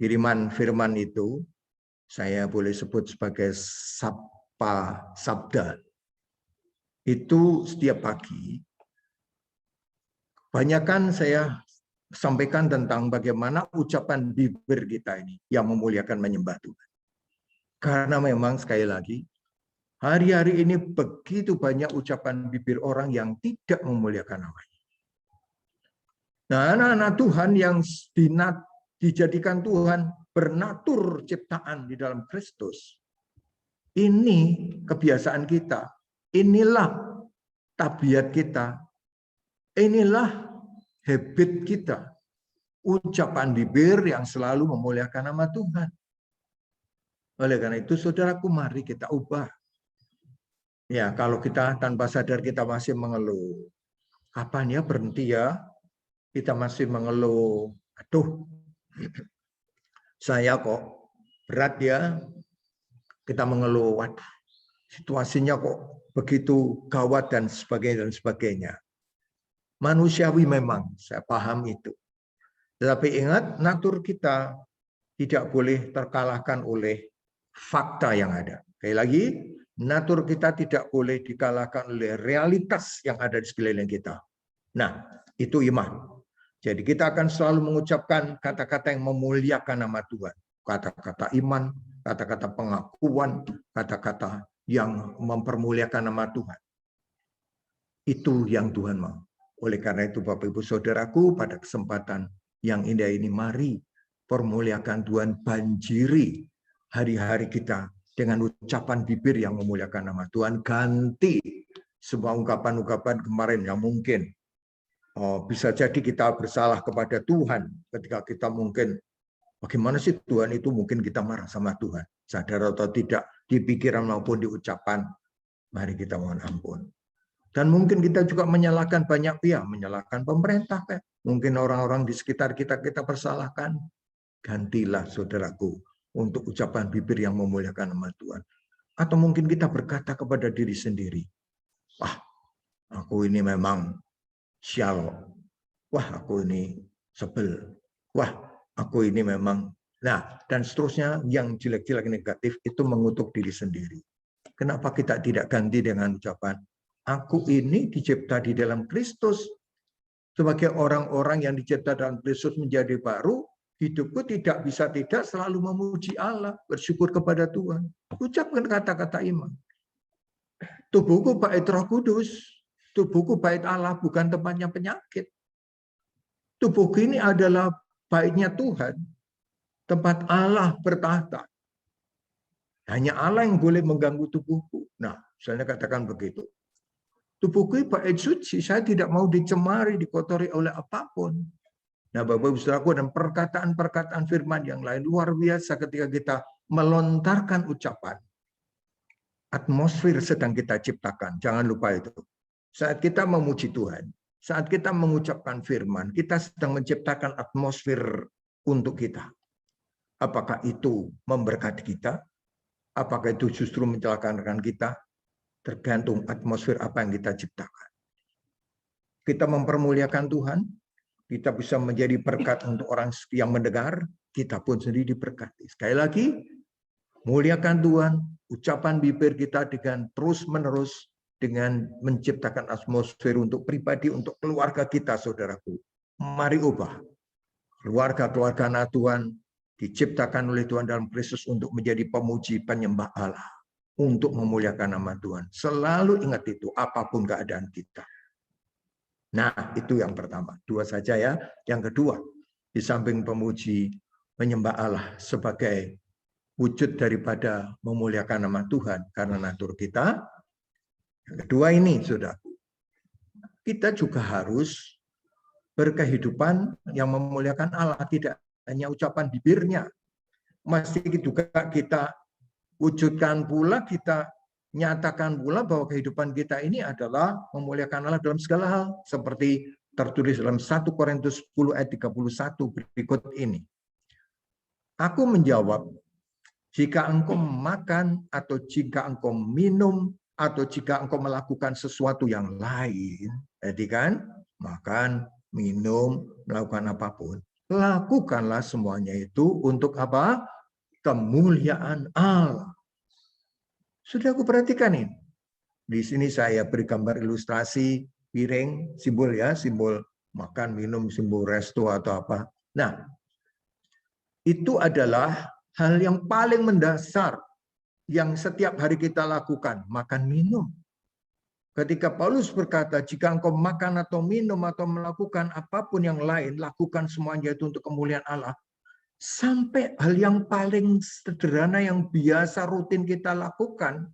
kiriman firman itu, saya boleh sebut sebagai sabda. Itu setiap pagi. Banyakkan saya sampaikan tentang bagaimana ucapan bibir kita ini yang memuliakan menyembah Tuhan. Karena memang sekali lagi, hari-hari ini begitu banyak ucapan bibir orang yang tidak memuliakan namanya. Nah, anak-anak Tuhan yang dijadikan Tuhan bernatur ciptaan di dalam Kristus. Ini kebiasaan kita. Inilah tabiat kita. Inilah habit kita. Ucapan bibir yang selalu memuliakan nama Tuhan. Oleh karena itu, saudaraku, mari kita ubah. Ya, kalau kita tanpa sadar kita masih mengeluh. Kapan ya berhenti ya? Kita masih mengeluh. Aduh, saya kok berat ya. Kita mengeluh. Waduh, situasinya kok begitu gawat dan sebagainya. Manusiawi memang, saya paham itu. Tetapi ingat, natur kita tidak boleh terkalahkan oleh fakta yang ada. Sekali lagi, natur kita tidak boleh dikalahkan oleh realitas yang ada di sekeliling kita. Nah, itu iman. Jadi kita akan selalu mengucapkan kata-kata yang memuliakan nama Tuhan. Kata-kata iman, kata-kata pengakuan, kata-kata yang mempermuliakan nama Tuhan. Itu yang Tuhan mau. Oleh karena itu, Bapak Ibu Saudaraku, pada kesempatan yang indah ini, mari permuliakan Tuhan, banjiri hari-hari kita dengan ucapan bibir yang memuliakan nama Tuhan. Ganti semua ungkapan-ungkapan kemarin yang mungkin bisa jadi kita bersalah kepada Tuhan ketika kita mungkin, bagaimana sih Tuhan itu, mungkin kita marah sama Tuhan. Sadar atau tidak, di pikiran maupun di ucapan, mari kita mohon ampun. Dan mungkin kita juga menyalahkan banyak pihak, menyalahkan pemerintah, mungkin orang-orang di sekitar kita persalahkan. Gantilah saudaraku untuk ucapan bibir yang memuliakan nama Tuhan. Atau mungkin kita berkata kepada diri sendiri, wah, aku ini memang sial. Wah, aku ini sebel. Wah, aku ini memang Nah, dan seterusnya yang jelek-jelek negatif itu mengutuk diri sendiri. Kenapa kita tidak ganti dengan ucapan, aku ini dicipta di dalam Kristus. Sebagai orang-orang yang dicipta dalam Kristus menjadi baru, hidupku tidak bisa tidak selalu memuji Allah, bersyukur kepada Tuhan. Ucapkan kata-kata iman. Tubuhku bait Roh Kudus, tubuhku bait Allah, bukan tempatnya penyakit. Tubuhku ini adalah baitnya Tuhan, tempat Allah bertahta. Hanya Allah yang boleh mengganggu tubuhku. Nah, misalnya katakan begitu. Tubuhku bait suci, saya tidak mau dicemari, dikotori oleh apapun. Nah, Bapak Ibu Saudaraku, dan perkataan-perkataan firman yang lain luar biasa ketika kita melontarkan ucapan. Atmosfer sedang kita ciptakan, jangan lupa itu. Saat kita memuji Tuhan, saat kita mengucapkan firman, kita sedang menciptakan atmosfer untuk kita. Apakah itu memberkati kita? Apakah itu justru mencelakakan kita? Tergantung atmosfer apa yang kita ciptakan. Kita mempermuliakan Tuhan, kita bisa menjadi berkat untuk orang yang mendengar, kita pun sendiri diberkati. Sekali lagi, muliakan Tuhan, ucapan bibir kita dengan terus-menerus, dengan menciptakan atmosfer untuk pribadi, untuk keluarga kita, saudaraku. Mari ubah. Keluarga-keluarga anak Tuhan diciptakan oleh Tuhan dalam Kristus untuk menjadi pemuji penyembah Allah. Untuk memuliakan nama Tuhan. Selalu ingat itu, apapun keadaan kita. Nah, itu yang pertama. Dua saja ya. Yang kedua, di samping pemuji menyembah Allah sebagai wujud daripada memuliakan nama Tuhan karena natur kita. Yang kedua ini, saudaraku. Kita juga harus berkehidupan yang memuliakan Allah. Tidak hanya ucapan bibirnya. Mesti juga kita wujudkan pula, kita nyatakan pula bahwa kehidupan kita ini adalah memuliakan Allah dalam segala hal. Seperti tertulis dalam 1 Korintus 10 ayat 31 berikut ini. Aku menjawab, jika engkau makan atau jika engkau minum atau jika engkau melakukan sesuatu yang lain, jadi kan, makan, minum, melakukan apapun, lakukanlah semuanya itu untuk apa? Kemuliaan Allah. Sudah aku perhatikan ini. Di sini saya beri gambar ilustrasi piring, simbol ya, simbol makan, minum, simbol resto atau apa. Nah, itu adalah hal yang paling mendasar yang setiap hari kita lakukan, makan, minum. Ketika Paulus berkata, jika engkau makan atau minum atau melakukan apapun yang lain, lakukan semuanya itu untuk kemuliaan Allah. Sampai hal yang paling sederhana yang biasa rutin kita lakukan,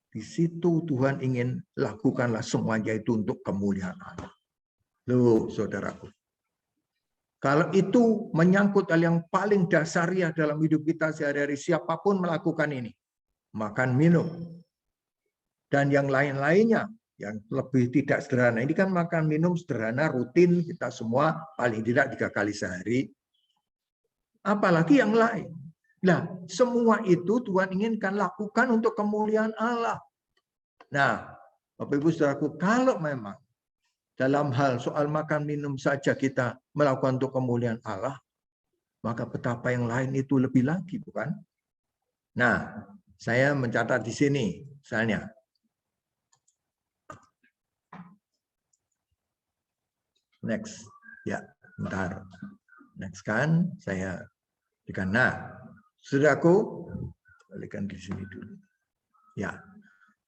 di situ Tuhan ingin lakukanlah semuanya itu untuk kemuliaan Allah. Loh, saudaraku. Kalau itu menyangkut hal yang paling dasariah dalam hidup kita sehari-hari, siapapun melakukan ini. Makan, minum. Dan yang lain-lainnya, yang lebih tidak sederhana. Ini kan makan, minum sederhana, rutin, kita semua paling tidak 3 kali sehari. Apalagi yang lain. Nah, semua itu Tuhan inginkan lakukan untuk kemuliaan Allah. Nah, Bapak Ibu Saudaraku, kalau memang dalam hal soal makan minum saja kita melakukan untuk kemuliaan Allah, maka betapa yang lain itu lebih lagi, bukan? Nah, saya mencatat di sini, misalnya. Next, ya, bentar. Next kan, saya berikan. Nah, saudaraku, balikan di sini dulu. Ya,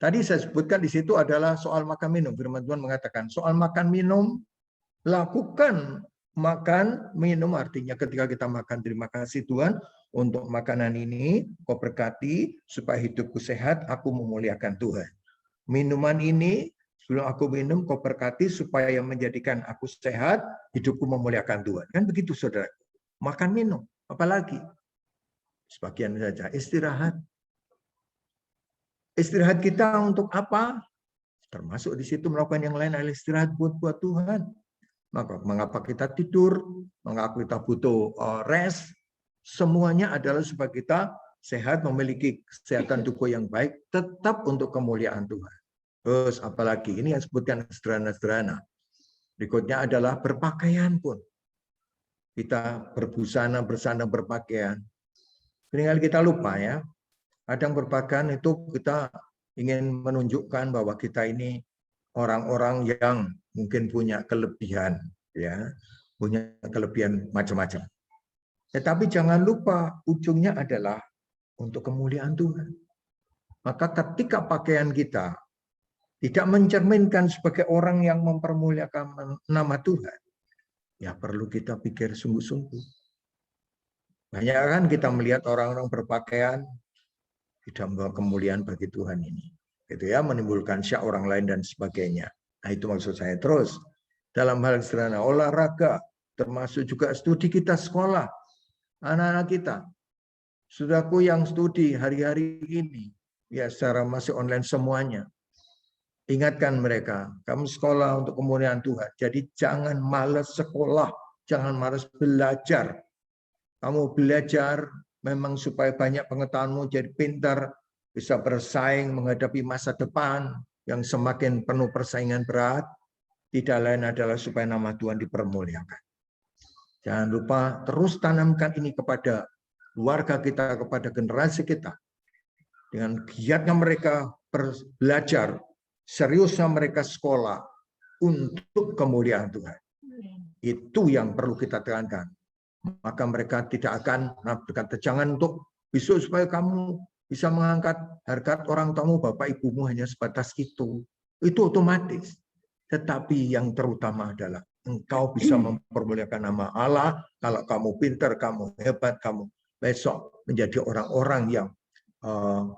tadi saya sebutkan di situ adalah soal makan minum. Firman Tuhan mengatakan soal makan minum, lakukan makan minum, artinya ketika kita makan, terima kasih Tuhan untuk makanan ini, kau berkati supaya hidupku sehat, aku memuliakan Tuhan. Minuman ini sebelum aku minum, kau berkati supaya menjadikan aku sehat, hidupku memuliakan Tuhan. Kan begitu saudara. Makan minum, apalagi sebagian saja istirahat. Istirahat kita untuk apa? Termasuk di situ melakukan yang lain adalah istirahat buat Tuhan. Maka mengapa kita tidur? Mengapa kita butuh rest? Semuanya adalah supaya kita sehat, memiliki kesehatan tubuh yang baik, tetap untuk kemuliaan Tuhan. Terus apalagi ini yang disebutkan sederhana-sederhana. Berikutnya adalah berpakaian pun. kita berbusana, bersandang, berpakaian. Seringkali kita lupa ya. Kadang berpakaian itu kita ingin menunjukkan bahwa kita ini orang-orang yang mungkin punya kelebihan, ya, punya kelebihan macam-macam. Tetapi jangan lupa ujungnya adalah untuk kemuliaan Tuhan. Maka ketika pakaian kita tidak mencerminkan sebagai orang yang mempermuliakan nama Tuhan, ya perlu kita pikir sungguh-sungguh. Banyak kan kita melihat orang-orang berpakaian tidak membawa kemuliaan bagi Tuhan ini. Gitu ya, menimbulkan syak orang lain dan sebagainya. Nah, itu maksud saya. Terus, dalam hal sederhana, olahraga, termasuk juga studi kita sekolah, anak-anak kita. Saudaraku yang studi hari-hari ini, ya secara masih online semuanya. Ingatkan mereka, kamu sekolah untuk kemuliaan Tuhan. Jadi jangan malas sekolah, jangan malas belajar. Kamu belajar memang supaya banyak pengetahuanmu jadi pintar, bisa bersaing menghadapi masa depan yang semakin penuh persaingan berat. Tidak lain adalah supaya nama Tuhan dipermuliakan. Jangan lupa terus tanamkan ini kepada keluarga kita, kepada generasi kita. Dengan giatnya mereka belajar, seriusnya mereka sekolah untuk kemuliaan Tuhan. Itu yang perlu kita tekankan. Maka mereka tidak akan berkata, jangan untuk besok supaya kamu bisa mengangkat harkat orang tuamu, bapak ibumu hanya sebatas itu. Itu otomatis. Tetapi yang terutama adalah engkau bisa mempermuliakan nama Allah. Kalau kamu pintar, kamu hebat, kamu besok menjadi orang-orang yang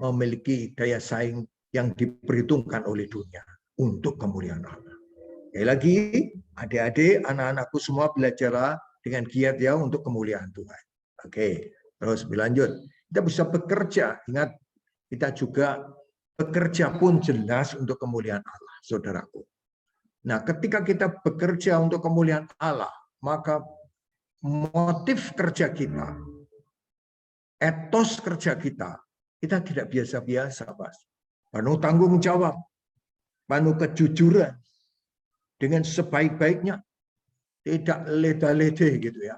memiliki daya saing yang diperhitungkan oleh dunia untuk kemuliaan Allah. Sekali lagi, adik-adik, anak-anakku semua belajarlah dengan giat ya untuk kemuliaan Tuhan. Oke, terus berlanjut. Kita bisa bekerja. Ingat, kita juga bekerja pun jelas untuk kemuliaan Allah, saudaraku. Nah, ketika kita bekerja untuk kemuliaan Allah, maka motif kerja kita, etos kerja kita tidak biasa-biasa, Pak. Penuh tanggung jawab, penuh kejujuran, dengan sebaik-baiknya, tidak leda-lede gitu ya.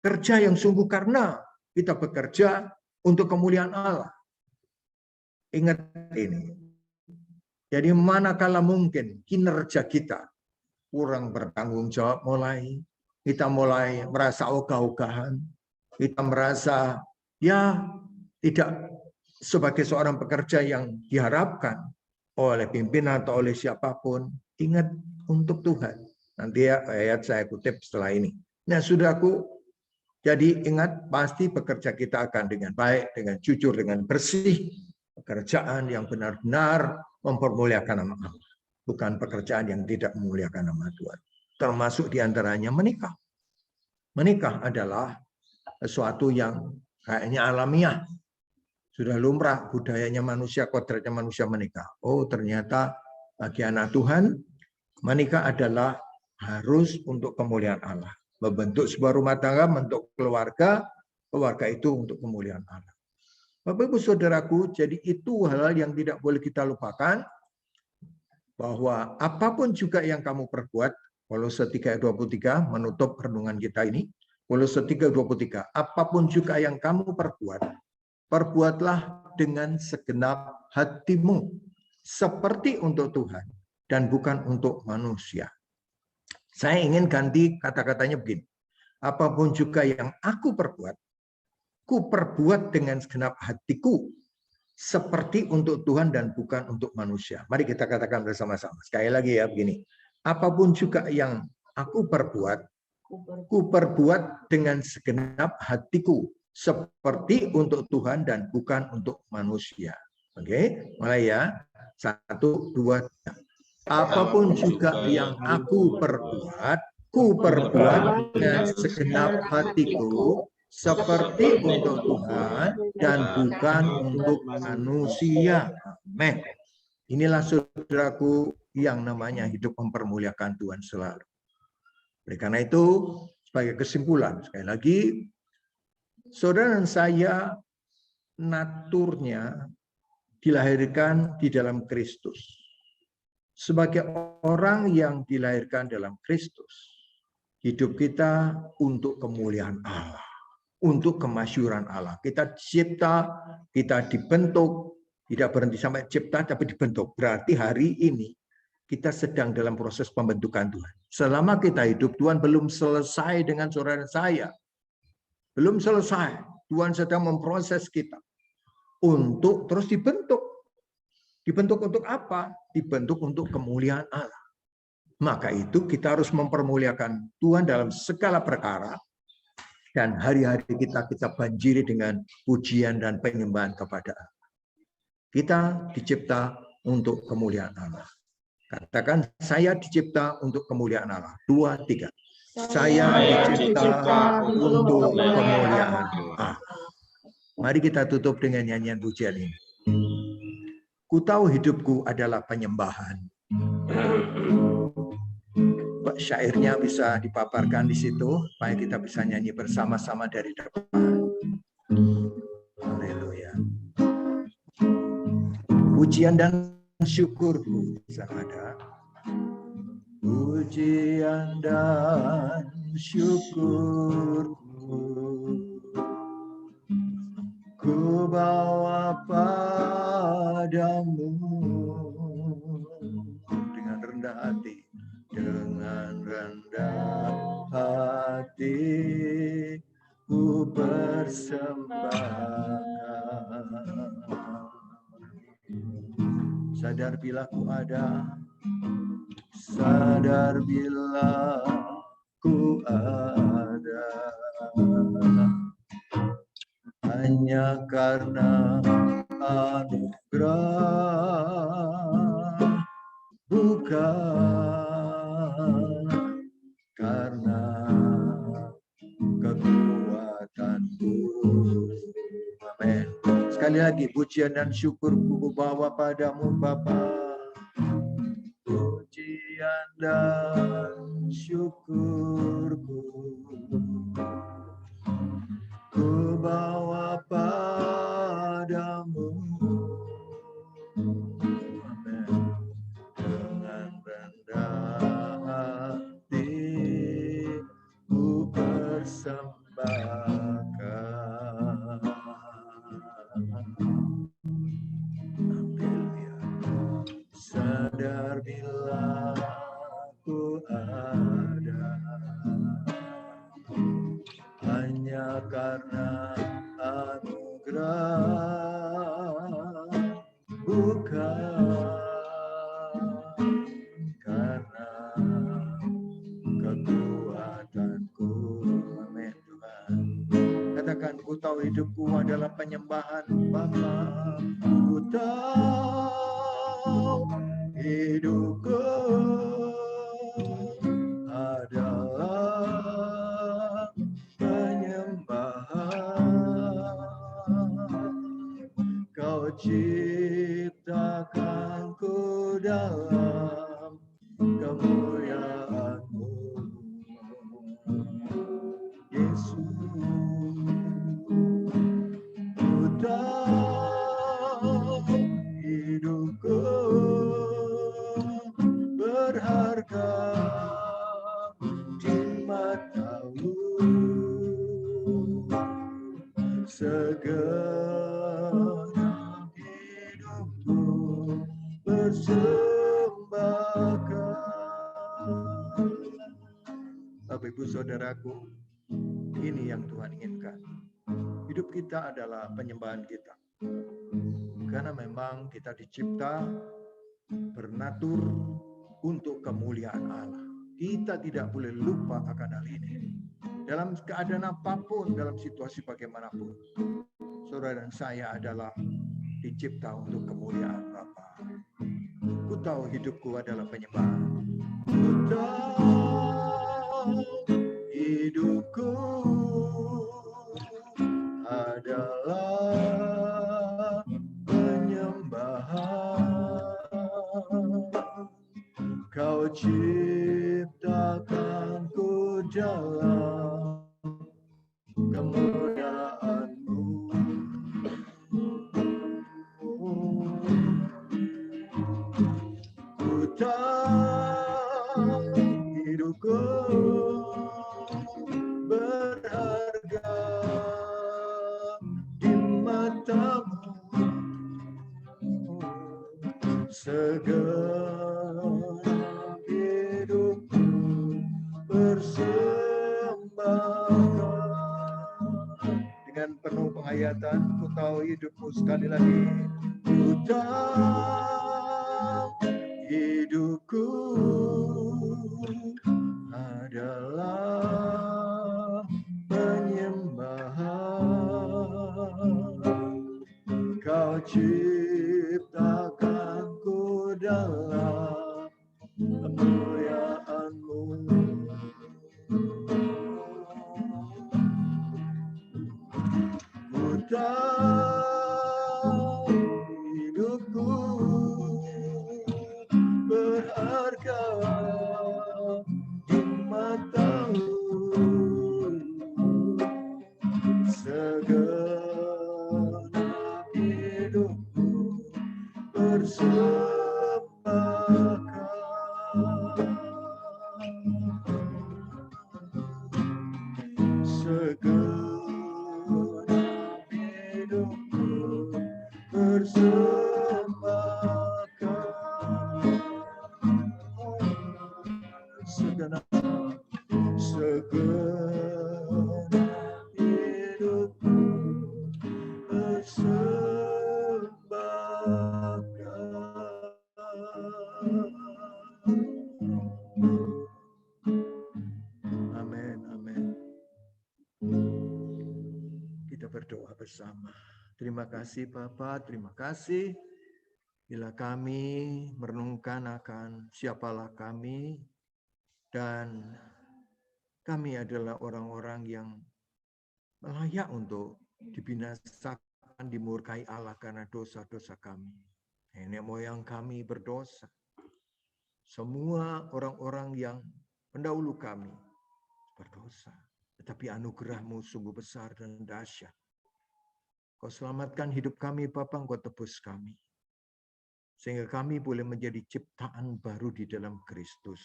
Kerja yang sungguh karena kita bekerja untuk kemuliaan Allah. Ingat ini. Jadi manakala mungkin kinerja kita kurang bertanggung jawab, kita mulai merasa ogah-ogahan, kita merasa ya tidak sebagai seorang pekerja yang diharapkan oleh pimpinan atau oleh siapapun, ingat untuk Tuhan. Nanti ya ayat saya kutip setelah ini. Nah, saudaraku, jadi ingat pasti bekerja kita akan dengan baik, dengan jujur, dengan bersih. Pekerjaan yang benar-benar mempermuliakan nama Allah. Bukan pekerjaan yang tidak memuliakan nama Tuhan. Termasuk diantaranya menikah. Menikah adalah sesuatu yang kayaknya alamiah. Sudah lumrah budayanya manusia, kodratnya manusia menikah. Oh, ternyata bagi anak Tuhan, menikah adalah harus untuk kemuliaan Allah. Membentuk sebuah rumah tangga, membentuk keluarga, keluarga itu untuk kemuliaan Allah. Bapak Ibu Saudaraku, jadi itu hal-hal yang tidak boleh kita lupakan, bahwa apapun juga yang kamu perbuat, Kolose 3 ayat 23 menutup renungan kita ini, Kolose 3 ayat 23, apapun juga yang kamu perbuat, perbuatlah dengan segenap hatimu, seperti untuk Tuhan, dan bukan untuk manusia. Saya ingin ganti kata-katanya begini, apapun juga yang aku perbuat, ku perbuat dengan segenap hatiku, seperti untuk Tuhan dan bukan untuk manusia. Mari kita katakan bersama-sama. Sekali lagi ya begini. Apapun juga yang aku perbuat, ku perbuat dengan segenap hatiku, seperti untuk Tuhan dan bukan untuk manusia. Oke, mulai ya. 1, 2, 3. Apapun juga yang aku perbuat, ku perbuat dengan segenap hatiku, seperti untuk Tuhan dan bukan untuk manusia. Amin. Inilah saudaraku yang namanya hidup mempermuliakan Tuhan selalu. Oleh karena itu, sebagai kesimpulan, sekali lagi, saudara dan saya naturnya dilahirkan di dalam Kristus. Sebagai orang yang dilahirkan dalam Kristus, hidup kita untuk kemuliaan Allah, untuk kemasyhuran Allah. Kita cipta, kita dibentuk, tidak berhenti sampai cipta tapi dibentuk. Berarti hari ini kita sedang dalam proses pembentukan Tuhan. Selama kita hidup, Tuhan belum selesai dengan saudara saya. Belum selesai. Tuhan sedang memproses kita untuk terus dibentuk. Dibentuk untuk apa? Dibentuk untuk kemuliaan Allah. Maka itu kita harus mempermuliakan Tuhan dalam segala perkara. Dan hari-hari kita banjiri dengan pujian dan penyembahan kepada Allah. Kita dicipta untuk kemuliaan Allah. Katakan, saya dicipta untuk kemuliaan Allah. 2, 3. Saya dicipta untuk kemuliaan Allah. Mari kita tutup dengan nyanyian pujian ini. Ku tahu hidupku adalah penyembahan. Syairnya bisa dipaparkan di situ, supaya kita bisa nyanyi bersama-sama dari depan. Haleluya. Pujian dan syukurku bisa ada. Pujian dan syukurku ku bawa padamu dengan rendah hati. Dengan rendah hati ku persembahkan. Sadar bila ku ada, sadar bila ku ada, hanya karena anugerah, bukan karena kekuatanku. Amin. Sekali lagi, pujian dan syukurku ku bawa padamu Bapa. Pujian dan syukurku ku bawa padamu. Amin. Dengan rendah hati ku persembahkan. Sadar bila ku ada, hanya karena anugerah, bukan karena kekuatanku. Amin Tuhan. Katakan, ku tahu hidupku adalah penyembahan Bapa. Ku tahu hidupku adalah penyembahan. Kau ciptakanku dalam kemuliaan-Mu, Yesus. Ku tahu hidupku berharga di mata-Mu, segenap hidupku persembahkan. Bapak Ibu Saudaraku, ini yang Tuhan inginkan. Hidup kita adalah penyembahan kita. Karena memang kita dicipta bernatur untuk kemuliaan Allah. Kita tidak boleh lupa akan hal ini. Dalam keadaan apapun, dalam situasi bagaimanapun, saudara dan saya adalah dicipta untuk kemuliaan Bapa. Ku tahu hidupku adalah penyembahan. Ku tahu hidupku adalah penyembahan. Kau ciptakanku dalam kemuliaan-Mu. Ku tahu hidupku segenap hidupku persembahkan. Dengan penuh penghayatan, ku tahu hidupmu sekali lagi. Ku tahu hidupku adalah penyembahan. Kau ciptakanku dalam kemuliaan-Mu. Ku tahu hidupku berharga di mata-Mu. Segenap hidupku persembahkan. Segenap hidupku persembahkan. Segenap hidupku Amin, amin. Kita berdoa bersama. Terima kasih Bapak, terima kasih. Bila kami merenungkan akan siapalah kami, dan kami adalah orang-orang yang layak untuk dibinasakan, dimurkai Allah karena dosa-dosa kami. Nenek moyang kami berdosa. Semua orang-orang yang pendahulu kami berdosa. Tetapi anugerah-Mu sungguh besar dan dahsyat. Kau selamatkan hidup kami, Bapa, Engkau tebus kami. Sehingga kami boleh menjadi ciptaan baru di dalam Kristus.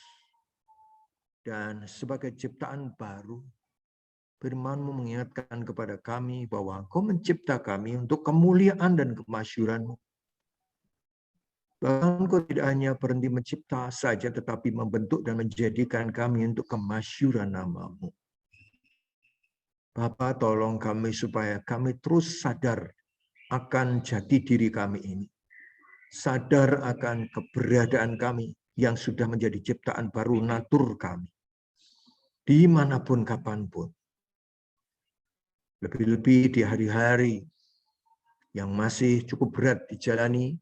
Dan sebagai ciptaan baru, firman-Mu mengingatkan kepada kami bahwa Engkau mencipta kami untuk kemuliaan dan kemasyuran-Mu. Bahkan Engkau tidak hanya berhenti mencipta saja, tetapi membentuk dan menjadikan kami untuk kemasyuran nama-Mu. Bapa, tolong kami supaya kami terus sadar akan jati diri kami ini. Sadar akan keberadaan kami yang sudah menjadi ciptaan baru, natur kami. Dimanapun, kapanpun. Lebih-lebih di hari-hari yang masih cukup berat dijalani,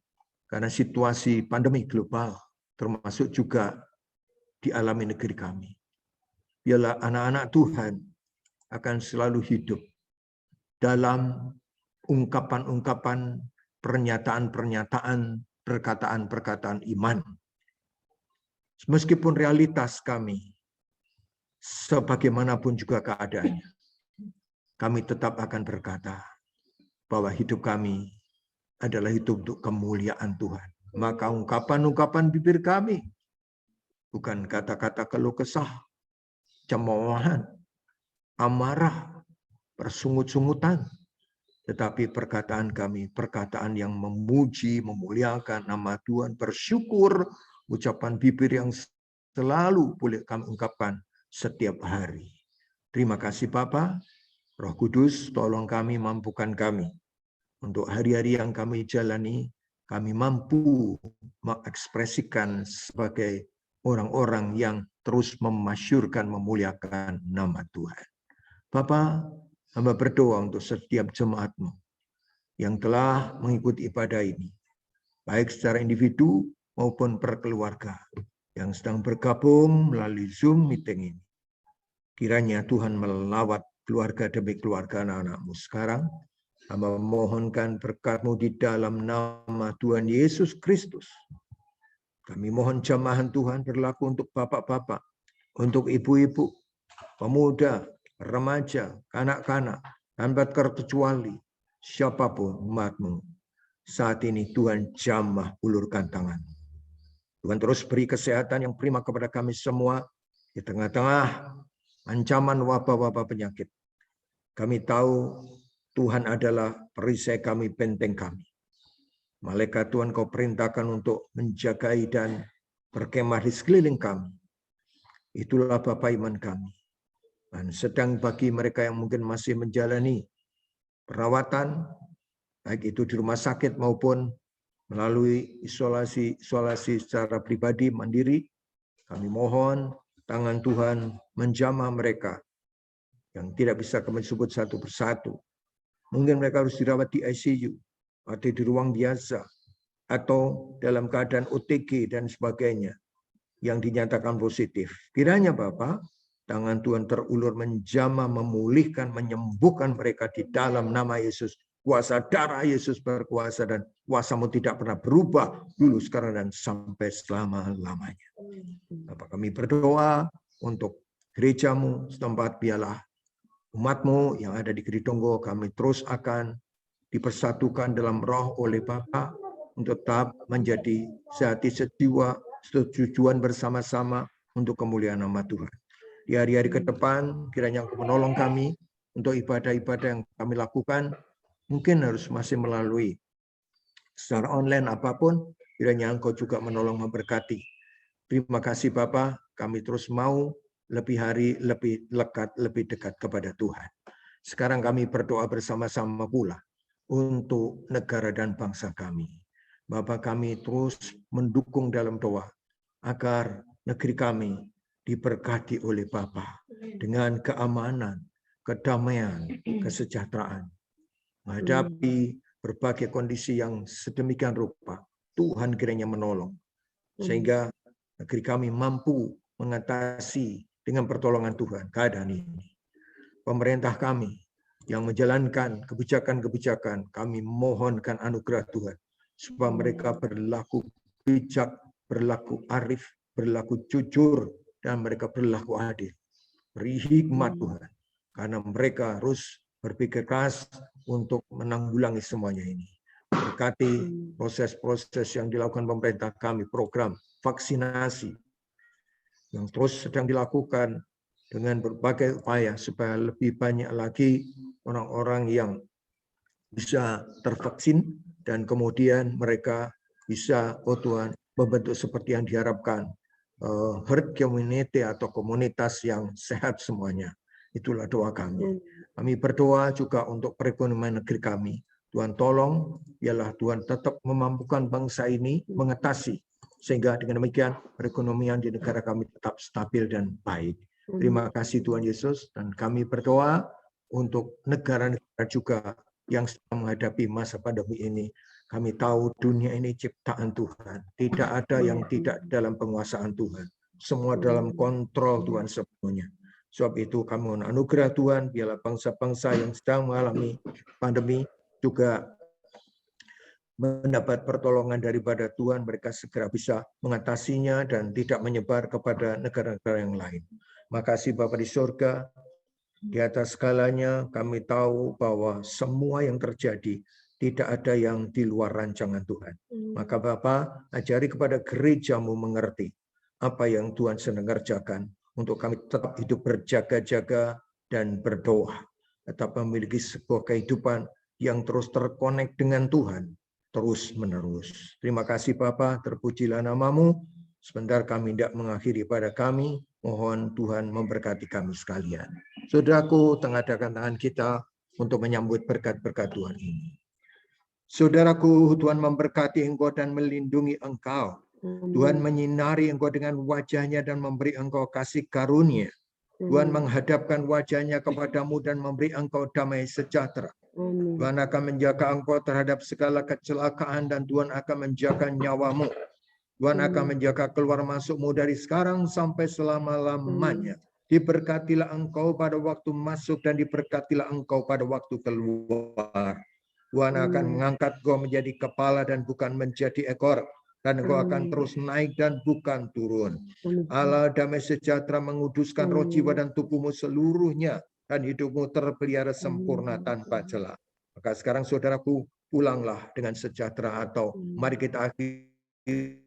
karena situasi pandemi global, termasuk juga dialami negeri kami. Biarlah anak-anak Tuhan akan selalu hidup dalam ungkapan-ungkapan, pernyataan-pernyataan, perkataan-perkataan iman. Meskipun realitas kami, sebagaimanapun juga keadaannya, kami tetap akan berkata bahwa hidup kami adalah hidup untuk kemuliaan Tuhan. Maka ungkapan-ungkapan bibir kami bukan kata-kata keluh kesah, cemoohan, amarah, persungut-sungutan, tetapi perkataan kami, perkataan yang memuji, memuliakan nama Tuhan, bersyukur, ucapan bibir yang selalu boleh kami ungkapkan setiap hari. Terima kasih Bapa, Roh Kudus, tolong kami, mampukan kami. Untuk hari-hari yang kami jalani, kami mampu mengekspresikan sebagai orang-orang yang terus memasyurkan, memuliakan nama Tuhan. Bapa, hamba berdoa untuk setiap jemaat-Mu yang telah mengikuti ibadah ini, baik secara individu maupun perkeluarga, yang sedang bergabung melalui Zoom meeting ini. Kiranya Tuhan melawat keluarga demi keluarga anak-anak-Mu sekarang. Hamba memohonkan berkat-Mu di dalam nama Tuhan Yesus Kristus. Kami mohon jamahan Tuhan berlaku untuk bapak-bapak, untuk ibu-ibu, pemuda, remaja, kanak-kanak, tanpa terkecuali siapapun umat-Mu. Saat ini Tuhan jamah ulurkan tangan. Tuhan terus beri kesehatan yang prima kepada kami semua di tengah-tengah ancaman wabah-wabah penyakit. Kami tahu Tuhan adalah perisai kami, benteng kami. Malaikat Tuhan Kau perintahkan untuk menjagai dan berkemah di sekeliling kami. Itulah Bapa iman kami. Dan sedang bagi mereka yang mungkin masih menjalani perawatan, baik itu di rumah sakit maupun melalui isolasi secara pribadi mandiri, kami mohon tangan Tuhan menjamah mereka yang tidak bisa kami sebut satu persatu. Mungkin mereka harus dirawat di ICU atau di ruang biasa atau dalam keadaan OTG dan sebagainya yang dinyatakan positif. Kiranya Bapa, tangan Tuhan terulur menjamah, memulihkan, menyembuhkan mereka di dalam nama Yesus. Kuasa darah Yesus berkuasa dan kuasa-Mu tidak pernah berubah dulu, sekarang, dan sampai selama-lamanya. Bapak, kami berdoa untuk gereja-Mu setempat, biarlah umat-Mu yang ada di Keditonggo, kami terus akan dipersatukan dalam roh oleh Bapa untuk tetap menjadi sehati sejiwa, setujuan bersama-sama untuk kemuliaan nama Tuhan. Di hari-hari ke depan, kiranya Engkau menolong kami untuk ibadah-ibadah yang kami lakukan, mungkin harus masih melalui secara online apapun, kiranya Engkau juga menolong, memberkati. Terima kasih Bapa, kami terus mau lebih hari, lebih lekat, lebih dekat kepada Tuhan. Sekarang kami berdoa bersama-sama pula untuk negara dan bangsa kami. Bapa, kami terus mendukung dalam doa agar negeri kami diberkati oleh Bapa dengan keamanan, kedamaian, kesejahteraan. Menghadapi berbagai kondisi yang sedemikian rupa, Tuhan kiranya menolong sehingga negeri kami mampu mengatasi dengan pertolongan Tuhan keadaan ini. Pemerintah kami yang menjalankan kebijakan-kebijakan, kami mohonkan anugerah Tuhan supaya mereka berlaku bijak, berlaku arif, berlaku jujur, dan mereka berlaku adil. Beri hikmat Tuhan, karena mereka harus berpikir keras untuk menanggulangi semuanya ini. Berkati proses-proses yang dilakukan pemerintah kami, program vaksinasi yang terus sedang dilakukan dengan berbagai upaya supaya lebih banyak lagi orang-orang yang bisa tervaksin dan kemudian mereka bisa, oh Tuhan, membentuk seperti yang diharapkan, herd community atau komunitas yang sehat semuanya. Itulah doa kami. Kami berdoa juga untuk perekonomian negeri kami. Tuhan tolong, biarlah Tuhan tetap memampukan bangsa ini mengatasi, sehingga dengan demikian perekonomian di negara kami tetap stabil dan baik. Terima kasih Tuhan Yesus, dan kami berdoa untuk negara-negara juga yang sedang menghadapi masa pandemi ini. Kami tahu dunia ini ciptaan Tuhan. Tidak ada yang tidak dalam penguasaan Tuhan. Semua dalam kontrol Tuhan sepenuhnya. Sebab itu kami mohon anugerah Tuhan, biarlah bangsa-bangsa yang sedang mengalami pandemi juga mendapat pertolongan daripada Tuhan, mereka segera bisa mengatasinya dan tidak menyebar kepada negara-negara yang lain. Makasih Bapa di surga, di atas segalanya kami tahu bahwa semua yang terjadi tidak ada yang di luar rancangan Tuhan. Maka Bapa, ajari kepada gereja-Mu mengerti apa yang Tuhan sedang kerjakan untuk kami tetap hidup berjaga-jaga dan berdoa. Tetap memiliki sebuah kehidupan yang terus terkonek dengan Tuhan terus-menerus. Terima kasih Bapa, terpujilah nama-Mu. Sebentar kami tidak mengakhiri pada kami, mohon Tuhan memberkati kami sekalian. Saudaraku, tengadakan tangan kita untuk menyambut berkat-berkat Tuhan ini. Saudaraku, Tuhan memberkati engkau dan melindungi engkau. Tuhan menyinari engkau dengan wajah-Nya dan memberi engkau kasih karunia. Tuhan menghadapkan wajah-Nya kepadamu dan memberi engkau damai sejahtera. Tuhan akan menjaga engkau terhadap segala kecelakaan dan Tuhan akan menjaga nyawamu. Tuhan akan menjaga keluar masukmu dari sekarang sampai selama-lamanya. Diberkatilah engkau pada waktu masuk dan diberkatilah engkau pada waktu keluar. Tuhan akan mengangkat engkau menjadi kepala dan bukan menjadi ekor. Dan engkau akan terus naik dan bukan turun. Allah damai sejahtera menguduskan roh, jiwa, dan tubuhmu seluruhnya. Dan hidupmu terpelihara sempurna tanpa celah. Maka sekarang saudaraku, pulanglah dengan sejahtera, atau mari kita akhiri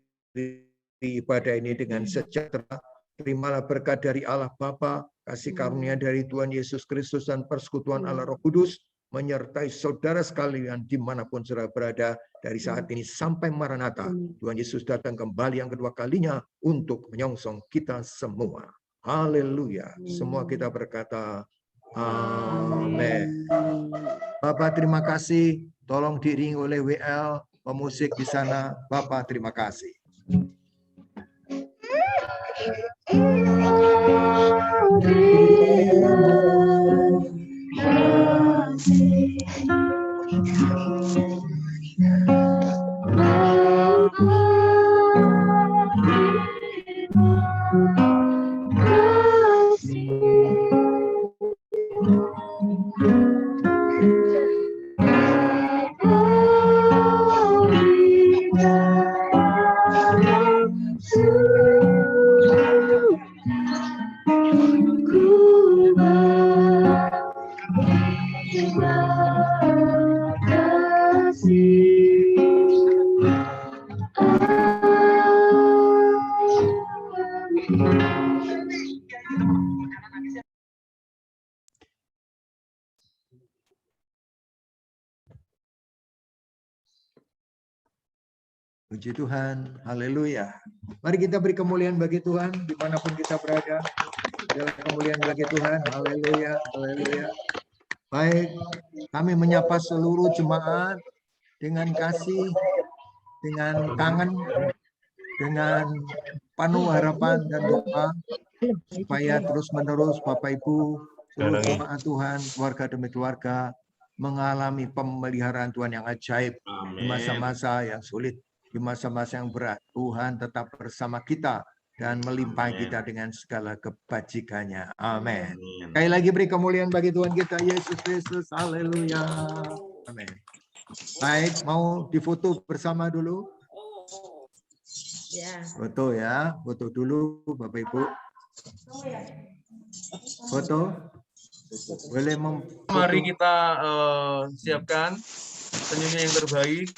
ibadah ini dengan sejahtera. Terimalah berkat dari Allah Bapa, kasih karunia dari Tuhan Yesus Kristus, dan persekutuan Allah Roh Kudus menyertai saudara sekalian dimanapun saudara berada dari saat ini sampai Maranatha. Tuhan Yesus datang kembali yang kedua kalinya untuk menyongsong kita semua. Haleluya. Semua kita berkata, amin. Bapak terima kasih. Tolong diiringi oleh WL, pemusik di sana. Bapak terima kasih. Puji Tuhan, haleluya. Mari kita beri kemuliaan bagi Tuhan, dimanapun kita berada. Dalam kemuliaan bagi Tuhan, haleluya, haleluya. Baik, kami menyapa seluruh jemaat dengan kasih, dengan kangen, dengan penuh harapan dan doa, supaya terus-menerus Bapak Ibu, seluruh jemaat Tuhan, keluarga demi keluarga, mengalami pemeliharaan Tuhan yang ajaib di masa-masa yang sulit. Di masa-masa yang berat, Tuhan tetap bersama kita dan melimpahi kita dengan segala kebajikannya. Amin. Sekali lagi beri kemuliaan bagi Tuhan kita, Yesus Kristus. Haleluya. Amin. Baik, mau difoto bersama dulu? Ya. Foto ya, foto dulu Bapak Ibu. Foto. Boleh Mari kita siapkan senyumnya yang terbaik.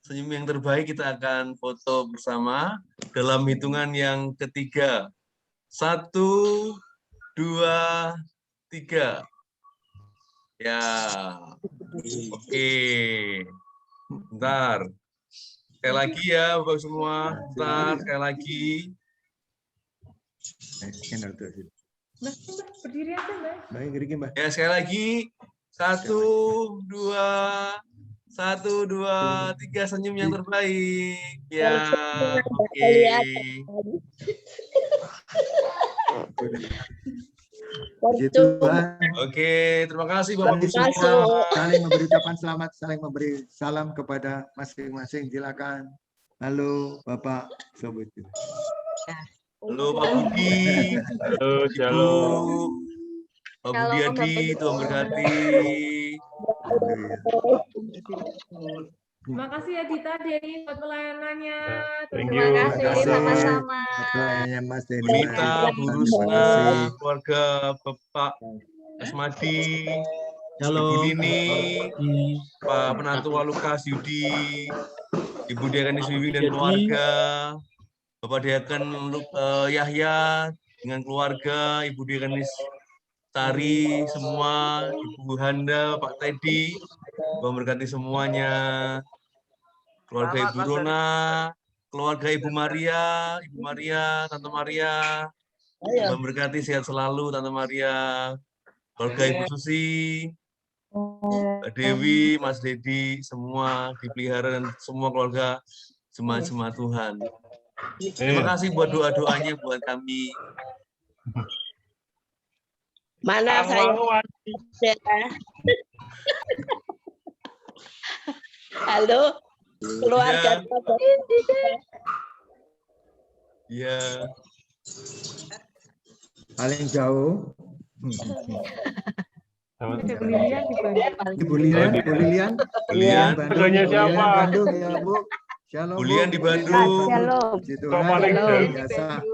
Senyum yang terbaik, kita akan foto bersama dalam hitungan yang ketiga. 1, 2, 3. Ya, oke. Bentar. Sekali lagi ya Bapak semua. Bentar, sekali lagi. Berdiri aja, Mbak. Ya, sekali lagi. 1, 2, 3, senyum yang terbaik. Ya, oke. Puji Tuhan. Oke, terima kasih Bapak Ibu Semua semua. saling memberi ucapan selamat, saling memberi salam kepada masing-masing. Silakan. Halo Bapak Sobut. Halo Pak Budi. Halo, shalom. Pak Budi Adi, Tuhan berkati. Terima kasih ya Dita Denny buat pelayanannya. Thank Terima you. kasih, sama-sama. Pelayanannya Mas Denny. Bonita, Bu Rusna, keluarga Bapak Asmadi, Halo. Ibu Nini, Pak Penantu Walukas Yudi, Ibu Diakonis Wiwi dan keluarga, Bapak Diakon Yahya dengan keluarga, Ibu Diakonis Tari, semua, Ibu Handa, Pak Teddy, memberkati semuanya, keluarga Ibu Rona, keluarga Ibu Maria, Tante Maria, memberkati sehat selalu Tante Maria, keluarga Ibu Susi, Mbak Dewi, Mas Dedi, semua dipelihara dan semua keluarga jemaat-jemaat Tuhan. Terima kasih buat doa-doanya buat kami. Mana saya? Halo, keluarga. Ya. Paling jauh. Ibu Lilian. Fotonya siapa? Bandung ya Bu. Shalom. Bu Lian di Bandung. Shalom. Puji Tuhan, Paling luar jauh. biasa.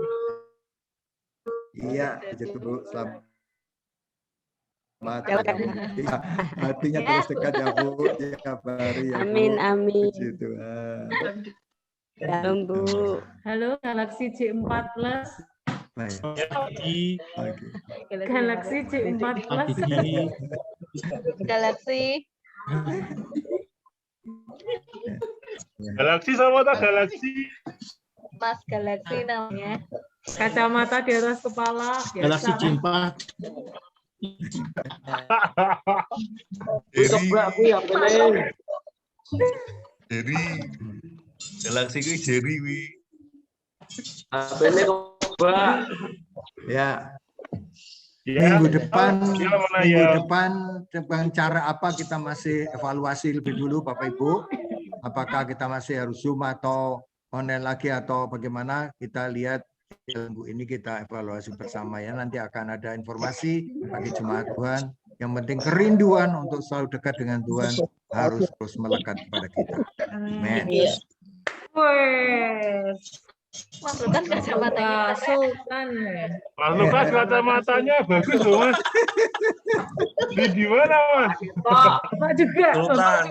Iya, puji Tuhan Bu. Selamat. Ya, hatinya terus dekat ya Bu. Tiap hari ya Bu. Amin, amin. Puji Tuhan. Shalom Bu. Halo Galaxy J4 Plus. Baik. Pagi, Oke. Galaxy J14. pagi. Galaxy. Galaksi sama tak Galaksi. Mas Galaxy namanya. Kacamata di atas kepala. Galaksi biasa. J4. Jerry. Galaksi kuwi Jerry wi. Ya, Ya. minggu depan, Ya, mana minggu ya? depan dengan cara apa kita masih evaluasi lebih dulu, Bapak Ibu. Apakah kita masih harus Zoom atau online lagi atau bagaimana? Kita lihat minggu ini kita evaluasi bersama ya. Nanti akan ada informasi bagi jemaat Tuhan. Yang penting kerinduan untuk selalu dekat dengan Tuhan harus terus melekat kepada kita. Amin. Iya. Wes. Mas Sultan kacamatanya. Sultan. Mas Lukas kacamatanya bagus loh Mas. Di mana Mas? Pak juga. Sultan.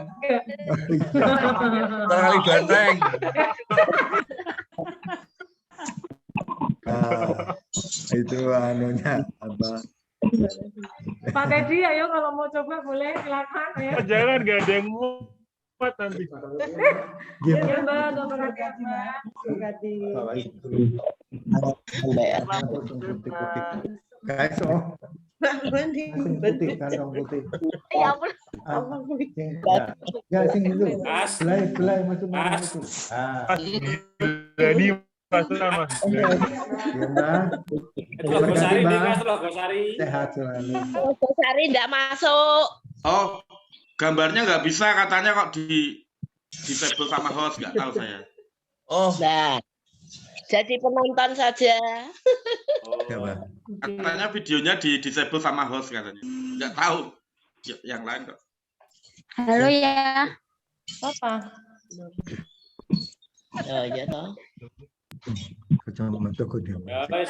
Kali banteng. Itu anunya apa? Pak Teddy, ayo kalau mau coba boleh silakan ya. Jangan gak ada yang muat nanti. Ya Mbak, tolong Mbak. Guys, oh. Putih, kantong putih. Ya ampun. Ya, sing dulu. Belai masuk. Jadi maksudnya Mas. Ya, Mbak. Logosari, Mbak. Logosari. Sehat selalu. Sari enggak masuk. Oh, gambarnya nggak bisa katanya kok di disable sama host, nggak tahu saya. Oh, Nah, jadi penonton saja. Coba. Katanya videonya di disable sama host katanya. Nggak tahu yang lain kok. Halo ya. Apa? Oh, iya toh. Kacamata kok dia. Keren,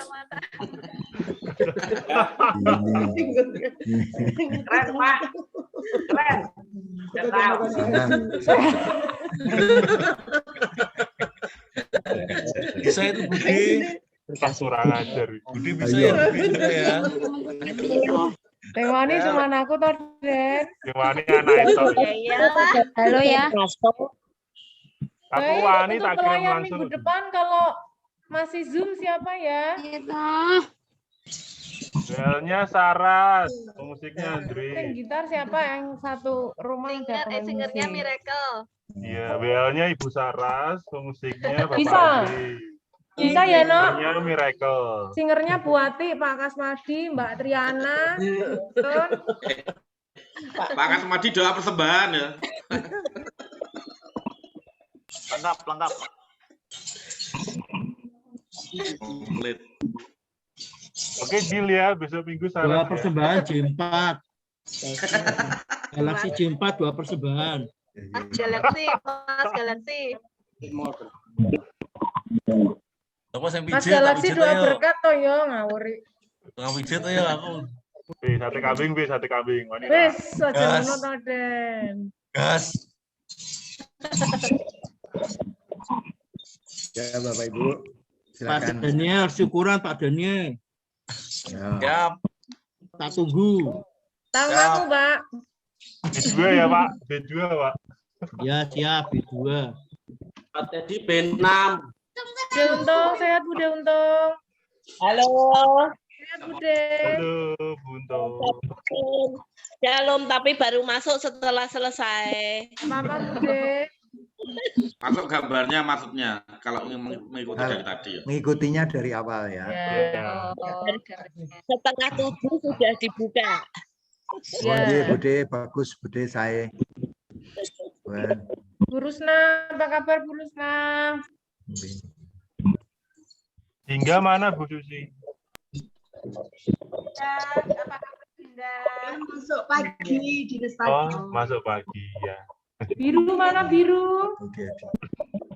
Pak. Keren. bisa itu Budi. Pas kurang ajar. Budi bisa ya, Budi juga ya. Tewani cuma aku toh, Den. Gimana anak itu? Iya. Halo ya. Masuk. Aku Baik, wani untuk tak kirim pelayan langsung. minggu depan kalau masih Zoom siapa ya? Belnya Saras, musiknya Yang Andre. gitar siapa yang satu rumah ada pemain Singernya musik? Miracle. Iya, belnya Ibu Saras, musiknya Bapak Bisa. Andre. Bisa ya, No? Singernya Miracle. Singernya Bu Ati, Pak Kasmadi, Mbak Triana, Tun. Pak Kasmadi doa persembahan ya. Lengkap. Komplit. Oke, deal ya, besok minggu Dua Saras ya. persembahan J4. Galaksi J4 dua persembahan. Mas Galaxy, Mas Galaxy. Apa yang Mas pijet, tak Galaxy pijet dua ayo. berkat toh yo ngawuri. Tukang pijet ayo aku. Sate kambing. Wani, Pak. Wis aja Gas. ngono to, Den. Gas. Ya, Bapak Ibu. Pak Silakan. Daniel, syukuran Pak Daniel. Ya. Siap. Tak tunggu. Tahu Siap. aku, Mbak. B2 ya, Pak. B2, Pak. Ya siap B2. Pak Teddy B6. Bude Untung, sehat Bude Untung. Halo. Sehat Bude. Halo, Bunto. Shalom, tapi baru masuk setelah selesai. Mama Bude. Masuk gambarnya maksudnya kalau mengikuti dari tadi ya. Mengikutinya dari awal ya. Ya. Setengah 7 sudah dibuka. Oh, iya, Bude, bagus Bude saya. Tuhan. Bu Rusna, apa kabar Bu Rusna? Hingga mana Bu Susi? Masuk pagi di Oh, masuk pagi ya. Biru mana biru?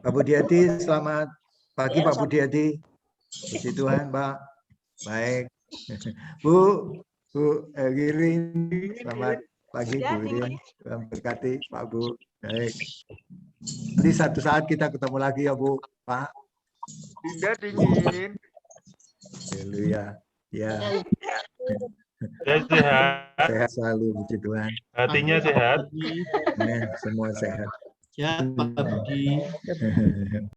Pak Budiati, selamat pagi Pak Budiati. Puji Tuhan, Pak. Baik. Bu Giring, selamat pagi Bu Giring. Tuhan berkati Pak Bu. Baik. Nanti satu saat kita ketemu lagi ya Bu, Pak. Tidak dingin. Ya. Haleluya. Ya, Ya, sehat. sehat selalu puji Tuhan. Hatinya sehat. Amin. Semua sehat. Sehat Pak Budi.